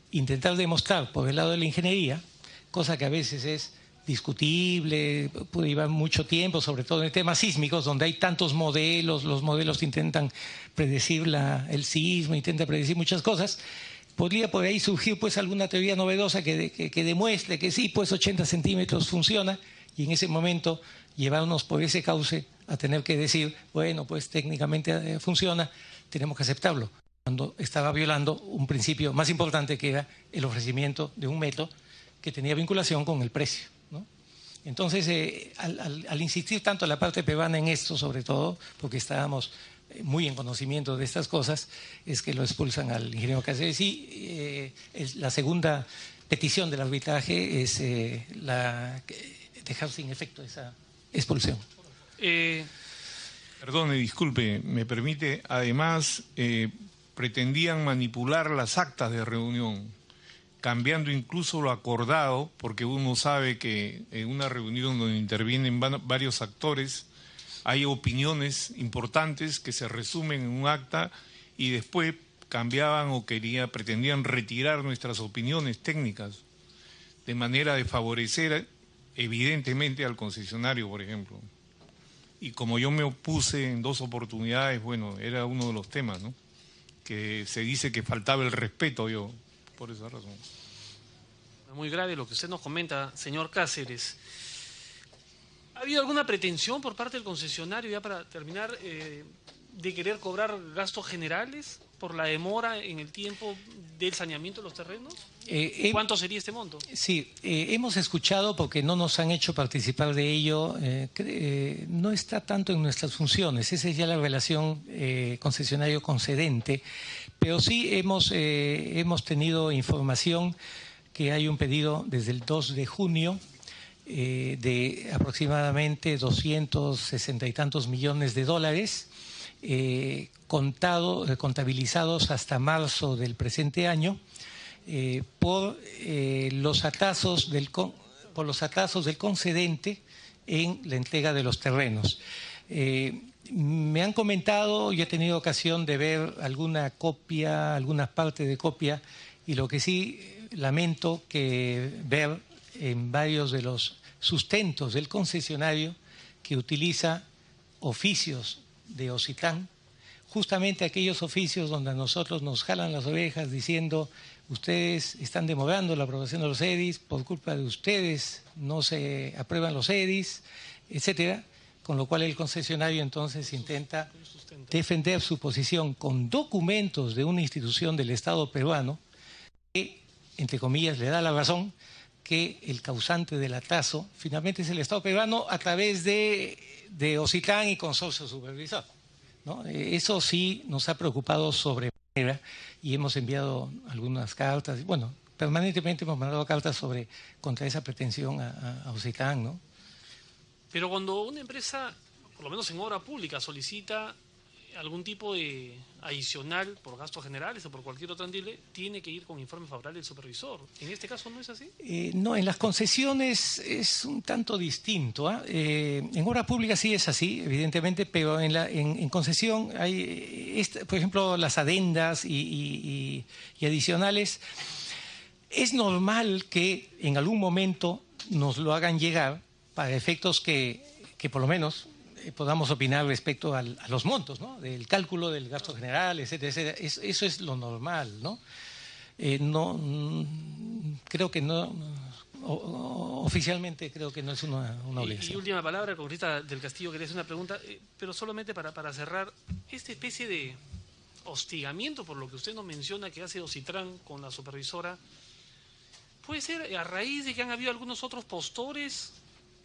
intentar demostrar por el lado de la ingeniería, cosa que a veces es discutible, puede llevar mucho tiempo, sobre todo en temas sísmicos, donde hay tantos modelos, los modelos intentan predecir el sismo, intentan predecir muchas cosas. Podría por ahí surgir pues alguna teoría novedosa que demuestre que sí, pues 80 centímetros funciona, y en ese momento llevarnos por ese cauce a tener que decir, bueno, pues técnicamente funciona, tenemos que aceptarlo, cuando estaba violando un principio más importante, que era el ofrecimiento de un método que tenía vinculación con el precio. Entonces, al insistir tanto la parte peruana en esto, sobre todo, porque estábamos muy en conocimiento de estas cosas, es que lo expulsan al ingeniero Cáceres. Y la segunda petición del arbitraje es dejar sin efecto esa expulsión. Perdone, disculpe, me permite, además, pretendían manipular las actas de reunión, cambiando incluso lo acordado, porque uno sabe que en una reunión donde intervienen varios actores hay opiniones importantes que se resumen en un acta y después cambiaban o pretendían retirar nuestras opiniones técnicas de manera de favorecer evidentemente al concesionario, por ejemplo. Y como yo me opuse en 2 oportunidades, bueno, era uno de los temas, ¿no? Que se dice que faltaba el respeto, yo, por esa razón. Muy grave lo que usted nos comenta, señor Cáceres. ¿Ha habido alguna pretensión por parte del concesionario, ya para terminar, de querer cobrar gastos generales por la demora en el tiempo del saneamiento de los terrenos? ¿Cuánto sería este monto? Sí, hemos escuchado, porque no nos han hecho participar de ello, no está tanto en nuestras funciones, esa es ya la relación concesionario-concedente, pero sí hemos tenido información que hay un pedido desde el 2 de junio de aproximadamente 260 y tantos millones de dólares, contabilizados hasta marzo del presente año, por los atrasos del concedente en la entrega de los terrenos. Me han comentado, yo he tenido ocasión de ver alguna parte de copia, y lo que sí lamento que ver en varios de los sustentos del concesionario que utiliza oficios de OCITAN, justamente aquellos oficios donde a nosotros nos jalan las orejas diciendo: ustedes están demorando la aprobación de los EDIs, por culpa de ustedes no se aprueban los EDIs, etcétera, con lo cual el concesionario entonces intenta defender su posición con documentos de una institución del Estado peruano que, entre comillas, le da la razón, que el causante del atraso finalmente es el Estado peruano a través de OCITAN y consorcio supervisor, ¿no? Eso sí nos ha preocupado sobremanera y hemos enviado algunas cartas. Bueno, permanentemente hemos mandado cartas contra esa pretensión a OCITAN, ¿no? Pero cuando una empresa, por lo menos en obra pública, solicita algún tipo de adicional por gastos generales o por cualquier otro andile, tiene que ir con informe favorable del supervisor. ¿En este caso no es así? No, en las concesiones es un tanto distinto, ¿eh? En obra pública sí es así, evidentemente, pero en concesión hay, por ejemplo, las adendas y adicionales. Es normal que en algún momento nos lo hagan llegar para efectos que por lo menos podamos opinar respecto a los montos, ¿no? Del cálculo del gasto general, etcétera, etcétera. Eso es lo normal, ¿no? Creo que no oficialmente creo que no es una Y obligación. última palabra, congresista del Castillo, quería hacer una pregunta, pero solamente para cerrar, esta especie de hostigamiento, por lo que usted nos menciona, que hace Ocitrán con la supervisora, ¿puede ser a raíz de que han habido algunos otros postores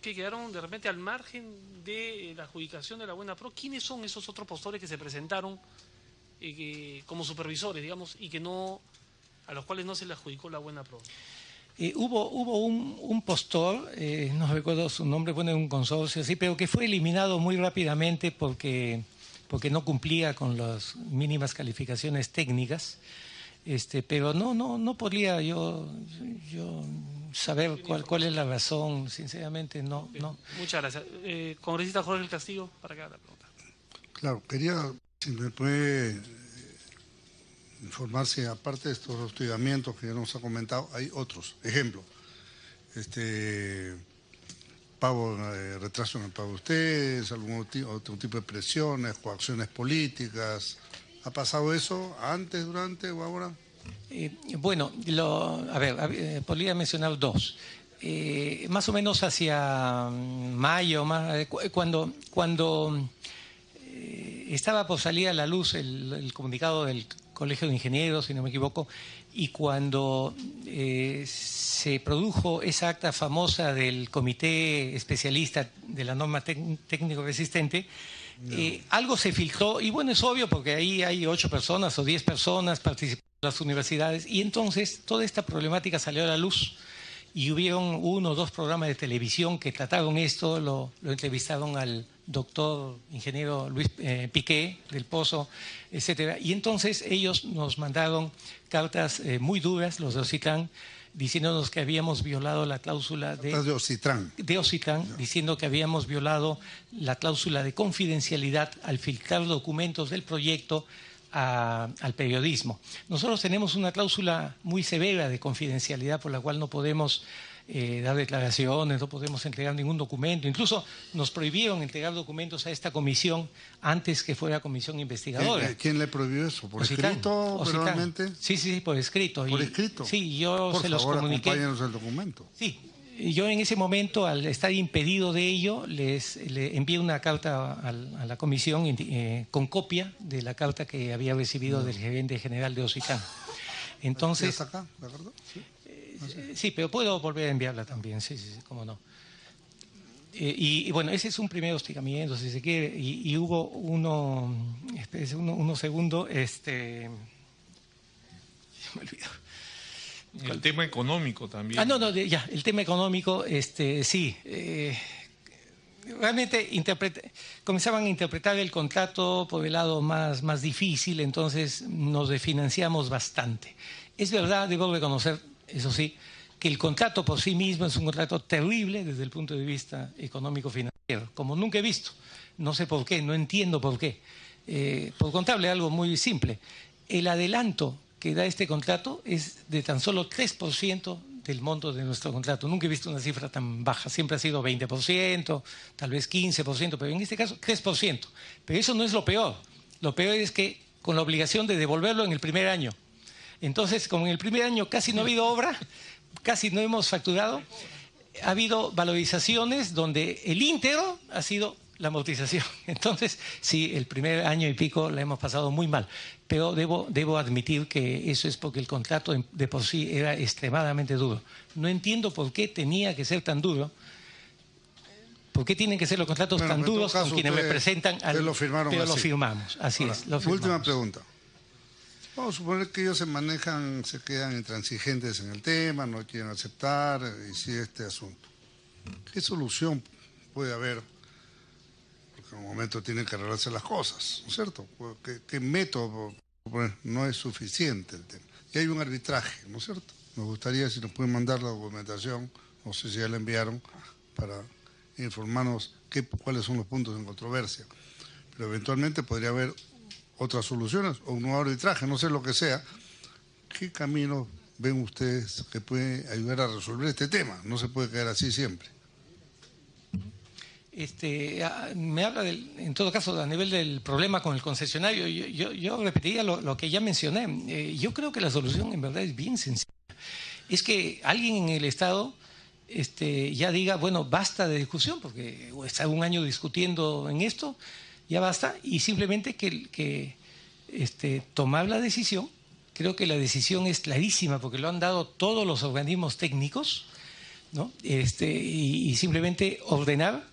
que quedaron de repente al margen de la adjudicación de la Buena Pro? ¿Quiénes son esos otros postores que se presentaron como supervisores, digamos, y a los cuales no se le adjudicó la Buena Pro? Hubo un postor, no recuerdo su nombre, bueno, en un consorcio, sí, pero que fue eliminado muy rápidamente porque no cumplía con las mínimas calificaciones técnicas, pero no podría yo saber cuál es la razón, sinceramente no. Muchas gracias. Congresista Jorge del Castillo, para que haga la pregunta. Claro, quería, si me puede informar si aparte de estos hostigamientos que ya nos ha comentado, hay otros. Ejemplo, retraso en el pago de ustedes, algún otro tipo de presiones, coacciones políticas. ¿Ha pasado eso antes, durante o ahora? Bueno, podría mencionar dos. Más o menos hacia mayo, cuando estaba por salir a la luz el comunicado del Colegio de Ingenieros, si no me equivoco, y cuando se produjo esa acta famosa del Comité Especialista de la Norma Técnico Resistente, algo se filtró, y bueno, es obvio porque ahí hay 8 personas o 10 personas participando en las universidades, y entonces toda esta problemática salió a la luz. Y hubieron 1 o 2 programas de televisión que trataron esto, lo entrevistaron al doctor ingeniero Luis Piqué del Pozo, etcétera. Y entonces ellos nos mandaron cartas muy duras, los de Ocitrán, diciéndonos que habíamos violado la cláusula de Ocitrán, diciendo que habíamos violado la cláusula de confidencialidad al filtrar documentos del proyecto al periodismo. Nosotros tenemos una cláusula muy severa de confidencialidad por la cual no podemos dar declaraciones, no podemos entregar ningún documento. Incluso nos prohibieron entregar documentos a esta comisión antes que fuera comisión investigadora. ¿Quién le prohibió eso? ¿Por escrito, verbalmente? Sí, por escrito. ¿Por escrito? Sí, yo se los comuniqué. Por favor, acompáñenos el documento. Sí. Yo en ese momento, al estar impedido de ello, le envié una carta a la comisión con copia de la carta que había recibido del gerente general de Ocitrán. Entonces, ¿Está acá, de acuerdo? Sí, pero puedo volver a enviarla también, sí, cómo no. Y bueno, ese es un primer hostigamiento, si se quiere, y hubo espérese unos segundos, se me olvidó. El tema económico también. El tema económico, sí. Realmente comenzaban a interpretar el contrato por el lado más difícil, entonces nos refinanciamos bastante. Es verdad, debo reconocer, eso sí, que el contrato por sí mismo es un contrato terrible desde el punto de vista económico-financiero, como nunca he visto. No sé por qué, no entiendo por qué. Por contarle algo muy simple, el adelanto que da este contrato es de tan solo 3% del monto de nuestro contrato. Nunca he visto una cifra tan baja, siempre ha sido 20%, tal vez 15%, pero en este caso 3%. Pero eso no es lo peor. Lo peor es que con la obligación de devolverlo en el primer año. Entonces, como en el primer año casi no ha habido obra, casi no hemos facturado, ha habido valorizaciones donde el íntegro ha sido la amortización. Entonces, sí, el primer año y pico la hemos pasado muy mal, pero debo admitir que eso es porque el contrato de por sí era extremadamente duro. No entiendo por qué tenía que ser tan duro, por qué tienen que ser los contratos tan duros con quienes representan al... Lo firmaron pero así. lo firmamos, así Ahora, es. Lo firmamos. Última pregunta. Vamos a suponer que ellos se quedan intransigentes en el tema, no quieren aceptar y sigue este asunto. ¿Qué solución puede haber? En un momento tienen que arreglarse las cosas, ¿no es cierto? ¿Qué método? No es suficiente el tema. Y hay un arbitraje, ¿no es cierto? Me gustaría si nos pueden mandar la documentación, no sé si ya la enviaron, para informarnos cuáles son los puntos en controversia. Pero eventualmente podría haber otras soluciones o un nuevo arbitraje, no sé lo que sea. ¿Qué camino ven ustedes que puede ayudar a resolver este tema? No se puede quedar así siempre. Me habla, en todo caso, a nivel del problema con el concesionario. Yo repetiría lo que ya mencioné. Yo creo que la solución en verdad es bien sencilla. Es que alguien en el Estado ya diga, bueno, basta de discusión, porque está un año discutiendo en esto, ya basta, y simplemente tomar la decisión. Creo que la decisión es clarísima, porque lo han dado todos los organismos técnicos, ¿no? Y simplemente ordenar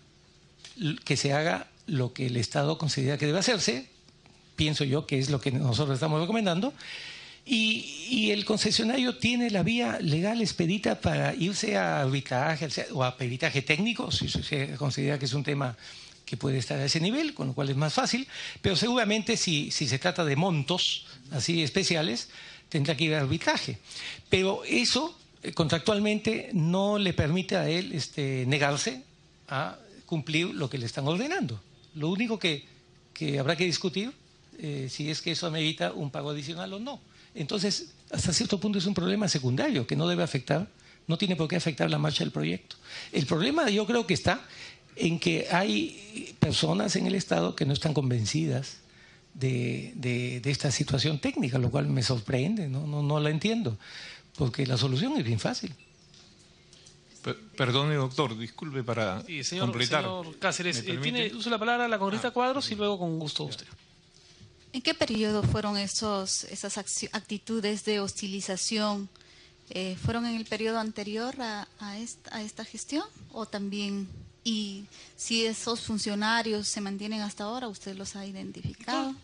que se haga lo que el Estado considera que debe hacerse, pienso yo que es lo que nosotros estamos recomendando, y el concesionario tiene la vía legal expedita para irse a arbitraje o a peritaje técnico, si se considera que es un tema que puede estar a ese nivel, con lo cual es más fácil, pero seguramente si se trata de montos así especiales, tendrá que ir a arbitraje. Pero eso contractualmente no le permite a él negarse a cumplir lo que le están ordenando. Lo único que habrá que discutir si es que eso amerita un pago adicional o no. Entonces, hasta cierto punto es un problema secundario que no debe afectar, no tiene por qué afectar la marcha del proyecto. El problema yo creo que está en que hay personas en el Estado que no están convencidas de esta situación técnica, lo cual me sorprende, no la entiendo, porque la solución es bien fácil. Perdone, doctor, disculpe para completar. Señor Cáceres, uso la palabra la congresista Cuadros y luego con gusto usted. ¿En qué periodo fueron esas actitudes de hostilización? ¿Fueron en el periodo anterior a esta gestión o también? Y si esos funcionarios se mantienen hasta ahora, ¿usted los ha identificado?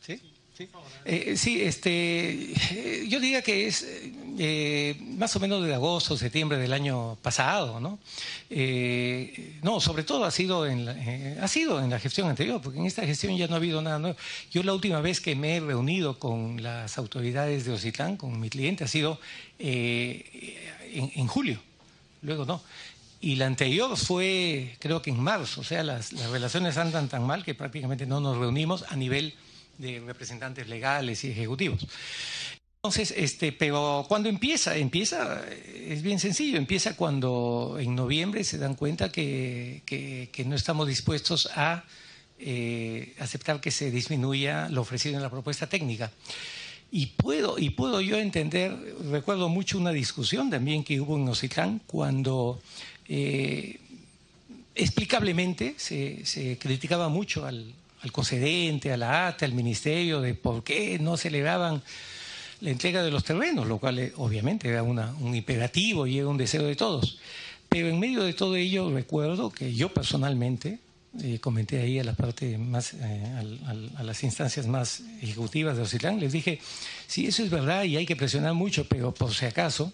Sí. Sí, yo diría que es más o menos de agosto, septiembre del año pasado, ¿no? No, sobre todo ha sido en la gestión anterior, porque en esta gestión ya no ha habido nada nuevo. Yo la última vez que me he reunido con las autoridades de Ocitlán, con mi cliente, ha sido en julio, luego no. Y la anterior fue, creo que en marzo, o sea, las relaciones andan tan mal que prácticamente no nos reunimos a nivel de representantes legales y ejecutivos. Entonces, pero ¿cuándo empieza? Es bien sencillo, empieza cuando en noviembre se dan cuenta que no estamos dispuestos a aceptar que se disminuya lo ofrecido en la propuesta técnica. Y puedo yo entender, recuerdo mucho una discusión también que hubo en Ocitlán cuando explicablemente se criticaba mucho al concedente, a la ATA, al ministerio, de por qué no celebraban la entrega de los terrenos, lo cual obviamente era un imperativo y era un deseo de todos. Pero en medio de todo ello recuerdo que yo personalmente comenté ahí a la parte más, a las instancias más ejecutivas de Ocitlán, les dije, sí, eso es verdad y hay que presionar mucho, pero por si acaso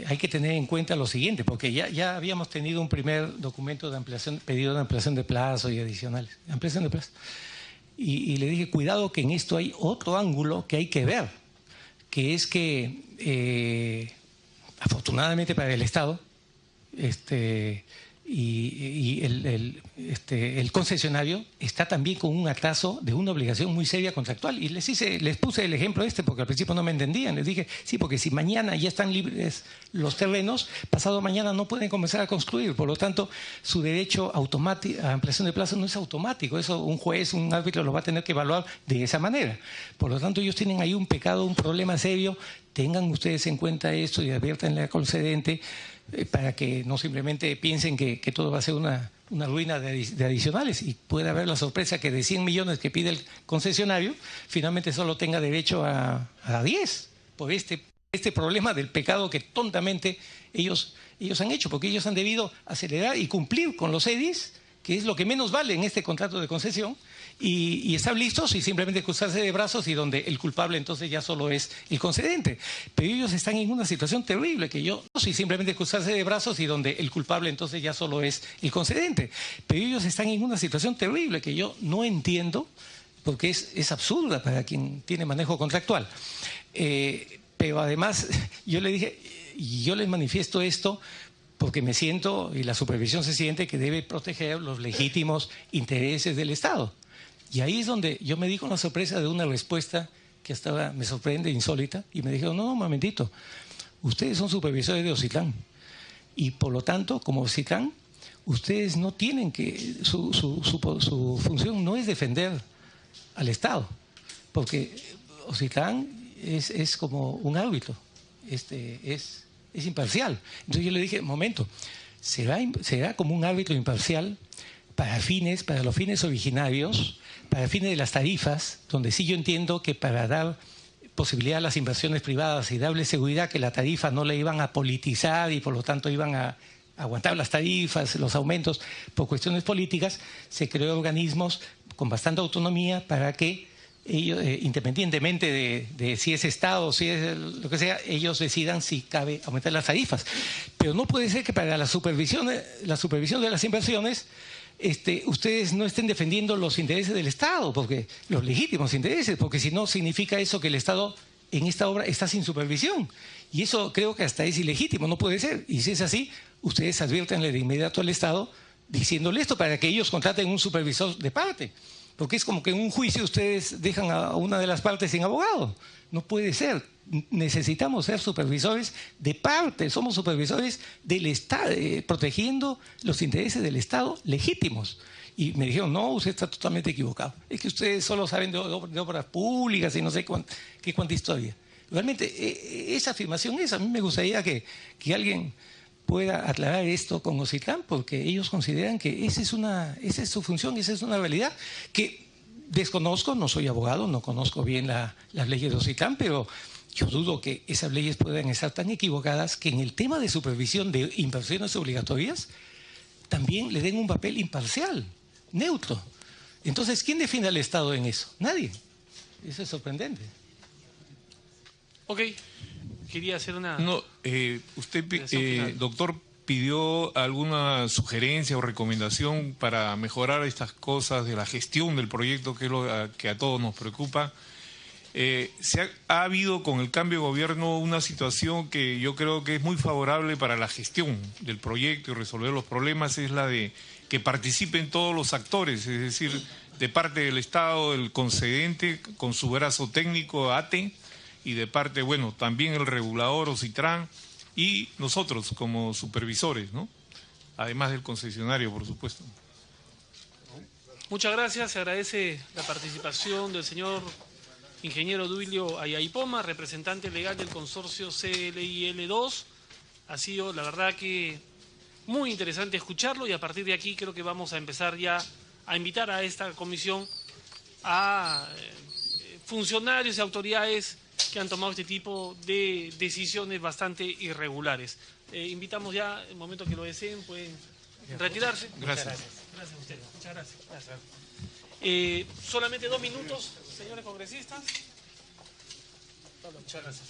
hay que tener en cuenta lo siguiente, porque ya habíamos tenido un primer documento de ampliación, pedido de ampliación de plazo y adicionales, ampliación de plazo. Y le dije, cuidado que en esto hay otro ángulo que hay que ver, que es que afortunadamente para el Estado, el concesionario está también con un atraso de una obligación muy seria contractual. Y les puse el ejemplo porque al principio no me entendían. Les dije, sí, porque si mañana ya están libres los terrenos, pasado mañana no pueden comenzar a construir. Por lo tanto, su derecho a ampliación de plazo no es automático. Eso un juez, un árbitro lo va a tener que evaluar de esa manera. Por lo tanto, ellos tienen ahí un pecado, un problema serio. Tengan ustedes en cuenta esto y adviértanle al concedente para que no simplemente piensen que todo va a ser una ruina de adicionales y puede haber la sorpresa que de 100 millones que pide el concesionario, finalmente solo tenga derecho a 10 por este problema del pecado que tontamente ellos han hecho, porque ellos han debido acelerar y cumplir con los EDIs, que es lo que menos vale en este contrato de concesión, y están listos y simplemente cruzarse de brazos y donde el culpable entonces ya solo es el concedente. Pero ellos están en una situación terrible y simplemente cruzarse de brazos y donde el culpable entonces ya solo es el concedente. Pero ellos están en una situación terrible que yo no entiendo porque es absurda para quien tiene manejo contractual. Pero además yo le dije, y yo les manifiesto esto porque me siento, y la supervisión se siente que debe proteger los legítimos intereses del Estado. Y ahí es donde yo me di con la sorpresa de una respuesta que hasta ahora me sorprende, insólita, y me dijeron, no, momentito, ustedes son supervisores de Ocitlán, y por lo tanto, como Ocitlán, ustedes no tienen que, su función no es defender al Estado, porque Ocitlán es como un árbitro, es es imparcial. Entonces yo le dije, momento, será como un árbitro imparcial para los fines originarios, para fines de las tarifas, donde sí yo entiendo que para dar posibilidad a las inversiones privadas y darle seguridad que la tarifa no la iban a politizar y por lo tanto iban a aguantar las tarifas, los aumentos por cuestiones políticas, se creó organismos con bastante autonomía para que ellos, independientemente de si es Estado, si es lo que sea, ellos decidan si cabe aumentar las tarifas. Pero no puede ser que para la supervisión de las inversiones ustedes no estén defendiendo los intereses del Estado, porque los legítimos intereses, porque si no significa eso que el Estado en esta obra está sin supervisión. Y eso creo que hasta es ilegítimo, no puede ser. Y si es así, ustedes adviértanle de inmediato al Estado diciéndole esto para que ellos contraten un supervisor de parte. Porque es como que en un juicio ustedes dejan a una de las partes sin abogado. No puede ser. Necesitamos ser supervisores de parte. Somos supervisores del Estado, protegiendo los intereses del Estado legítimos. Y me dijeron, no, usted está totalmente equivocado. Es que ustedes solo saben de obras públicas y no sé qué cuánta historia. Realmente, esa afirmación a mí me gustaría que alguien pueda aclarar esto con OCITLAN, porque ellos consideran que esa es su función, esa es una realidad que desconozco, no soy abogado, no conozco bien las leyes de OCITLAN, pero yo dudo que esas leyes puedan estar tan equivocadas que en el tema de supervisión de inversiones obligatorias también le den un papel imparcial, neutro. Entonces, ¿quién define al Estado en eso? Nadie. Eso es sorprendente. Ok. Quería hacer una... No, usted, doctor, pidió alguna sugerencia o recomendación para mejorar estas cosas de la gestión del proyecto, que es lo que a todos nos preocupa. Ha habido con el cambio de gobierno una situación que yo creo que es muy favorable para la gestión del proyecto y resolver los problemas, es la de que participen todos los actores, es decir, de parte del Estado, el concedente con su brazo técnico, ATE, y de parte, bueno, también el regulador OCITLAN y nosotros como supervisores, ¿no? Además del concesionario, por supuesto. Muchas gracias, se agradece la participación del señor ingeniero Duilio Ayaipoma, representante legal del consorcio CLIL2. Ha sido, la verdad, que muy interesante escucharlo y a partir de aquí creo que vamos a empezar ya a invitar a esta comisión a funcionarios y autoridades que han tomado este tipo de decisiones bastante irregulares. Invitamos ya, en el momento que lo deseen, pueden retirarse. Gracias. Gracias a ustedes. Muchas gracias. Gracias. Solamente 2 minutos, señores congresistas. Muchas gracias.